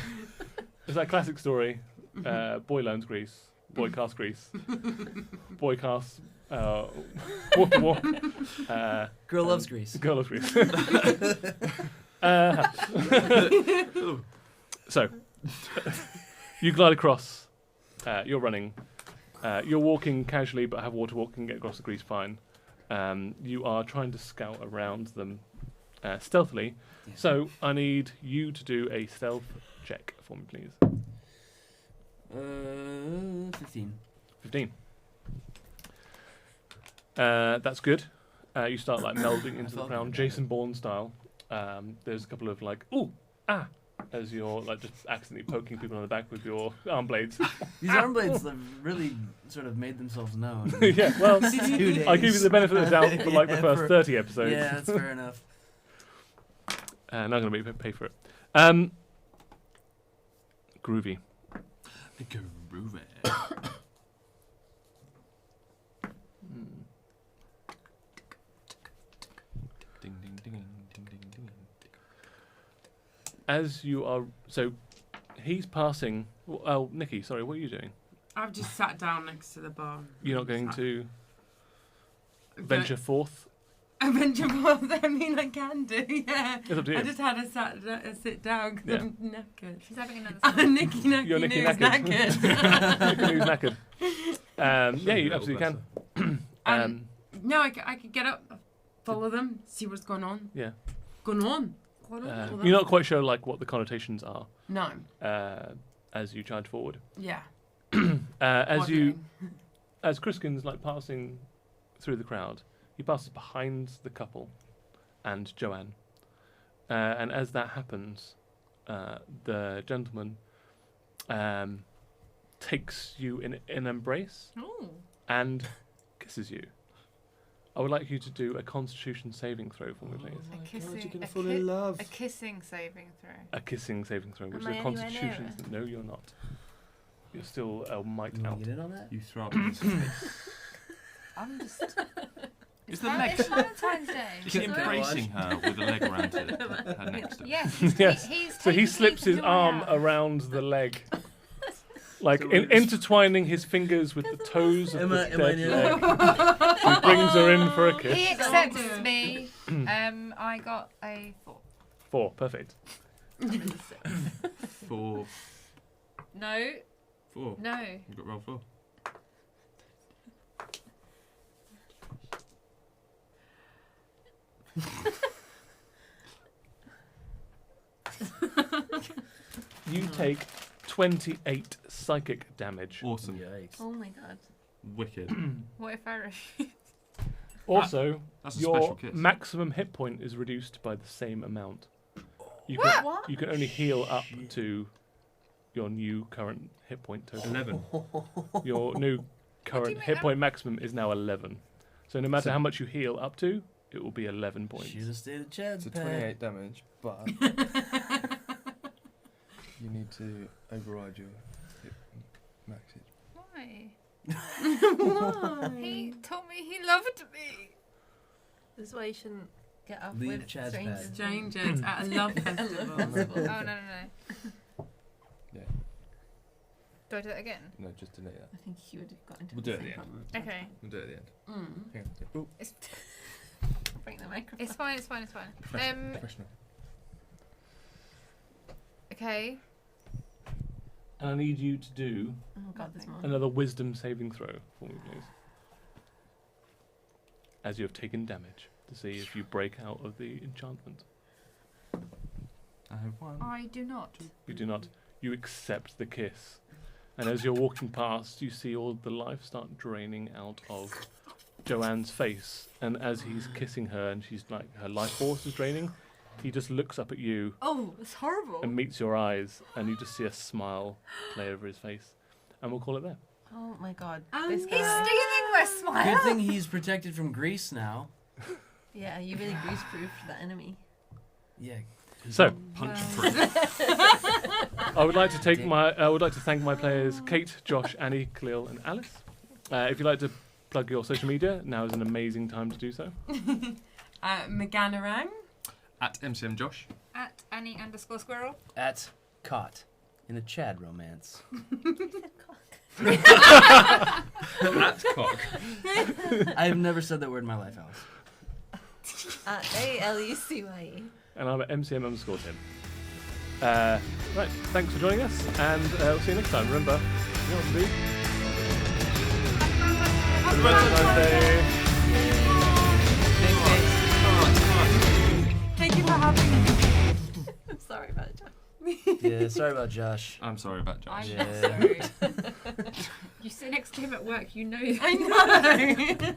It's that classic story. Boy learns grease. Boy casts grease. Boy casts water walk. Girl loves grease. Girl loves grease. So, you glide across. You're running. You're walking casually, but have water walk and get across the grease fine. You are trying to scout around them stealthily. Yeah. So I need you to do a stealth check for me, please. 15. 15. That's good. You start like melding into the felt crowd, good. Jason Bourne style. There's a couple of like, ooh, ah, as you're like just accidentally poking people on the back with your arm blades. These arm blades have really sort of made themselves known. Yeah, well, 2 days. I'll give you the benefit of the doubt for like the Yeah, first for- 30 episodes. Yeah, that's fair enough. Not going to make you pay for it. Groovy. groovy? As you are, so he's passing. Oh, Nikki, sorry, what are you doing? I've just sat down next to the bar. You're not going to venture forth? Venture forth? I mean, I can do, yeah. It's up to you. I just had a sit down because Yeah. I'm knackered. She's having another. Nikki knackered. You're Nikki News knackered. Nikki News knackered. Yeah, you Little absolutely can. No, I could get up, follow them, see what's going on. Yeah. Going on. You're not quite sure like what the connotations are No. as you charge forward. Yeah. As Criskin's like passing through the crowd, he passes behind the couple and Joanne. And as that happens, the gentleman takes you in an embrace Ooh. and kisses you. I would like you to do a Constitution saving throw for me, please. A kissing, you're gonna a, fall in love. a kissing saving throw. A kissing saving throw, which Am is I a anywhere near Constitution. No, you're not. You're still a mite You out. want to get in on that? You throw up in his face. I'm just. Is the leg? It's Valentine's Day. Is he embracing her with a leg around her neck? Yes. Yes. He's So he taking slips you his to arm Joanne. around the leg, like So we're- intertwining his fingers with the toes of Am the I dead near leg. that? He brings her in for a He kiss. accepts me. I got a 4. 4, perfect. 4. No. 4. No. You got roll 4. You take 28 psychic damage. Awesome. Yikes. Oh my god. Wicked. What if I refuse? Also, That's a special your kiss. maximum hit point is reduced by the same amount. You What? can What? you can only heal up to your new current hit point total. 11. Your new do current you mean hit I'm- point maximum is now 11. So no matter So- how much you heal up to, it will be 11 points. Should have stayed at Chad's So pad. 28 damage, but you need to override your hit maxage. Why? Why? He told me he loved me. This is why you shouldn't get off Leave with Chad's strangers. pad. Strangers at a love festival. Oh no. Yeah. Do I do it again? No, just delete that. I think he would have got into We'll the do it same at the problem. Okay. We'll do it at the end. Mm. Hang on. Ooh, It's Bring the microphone. it's fine. It's fine. It's fine. professional. Okay. And I need you to do Oh god, there's more. another wisdom saving throw for me, please. As you have taken damage, to see if you break out of the enchantment. I have 1. I do not. You do not. You accept the kiss. And as you're walking past, you see all the life start draining out of Joanne's face. And as he's kissing her and she's like, her life force is draining, he just looks up at you Oh, it's horrible. and meets your eyes, and you just see a smile play over his face. And we'll call it there. Oh my god. Oh, This no. He's guy. stealing my smile. Good thing he's protected from grease now. Yeah, you really grease-proofed that enemy. Yeah. So, Punch Well. through. I would like to thank my players Kate, Josh, Annie, Khalil, and Alice. If you'd like to plug your social media, now is an amazing time to do so. Meganarang. At MCM Josh. At Annie_squirrel. At Caught in a Chad romance. At Cock. I have never said that word in my life, Alice. At ALUCYE. And I'm at MCM_Tim. Right, thanks for joining us, and we'll see you next time. Remember, you know what to do. Have a Valentine's Day. Thank you for having me. I'm sorry about it. Yeah, sorry about Josh. I'm sorry about I'm Josh. Yeah. sorry. You sit next to him at work, you know. I know.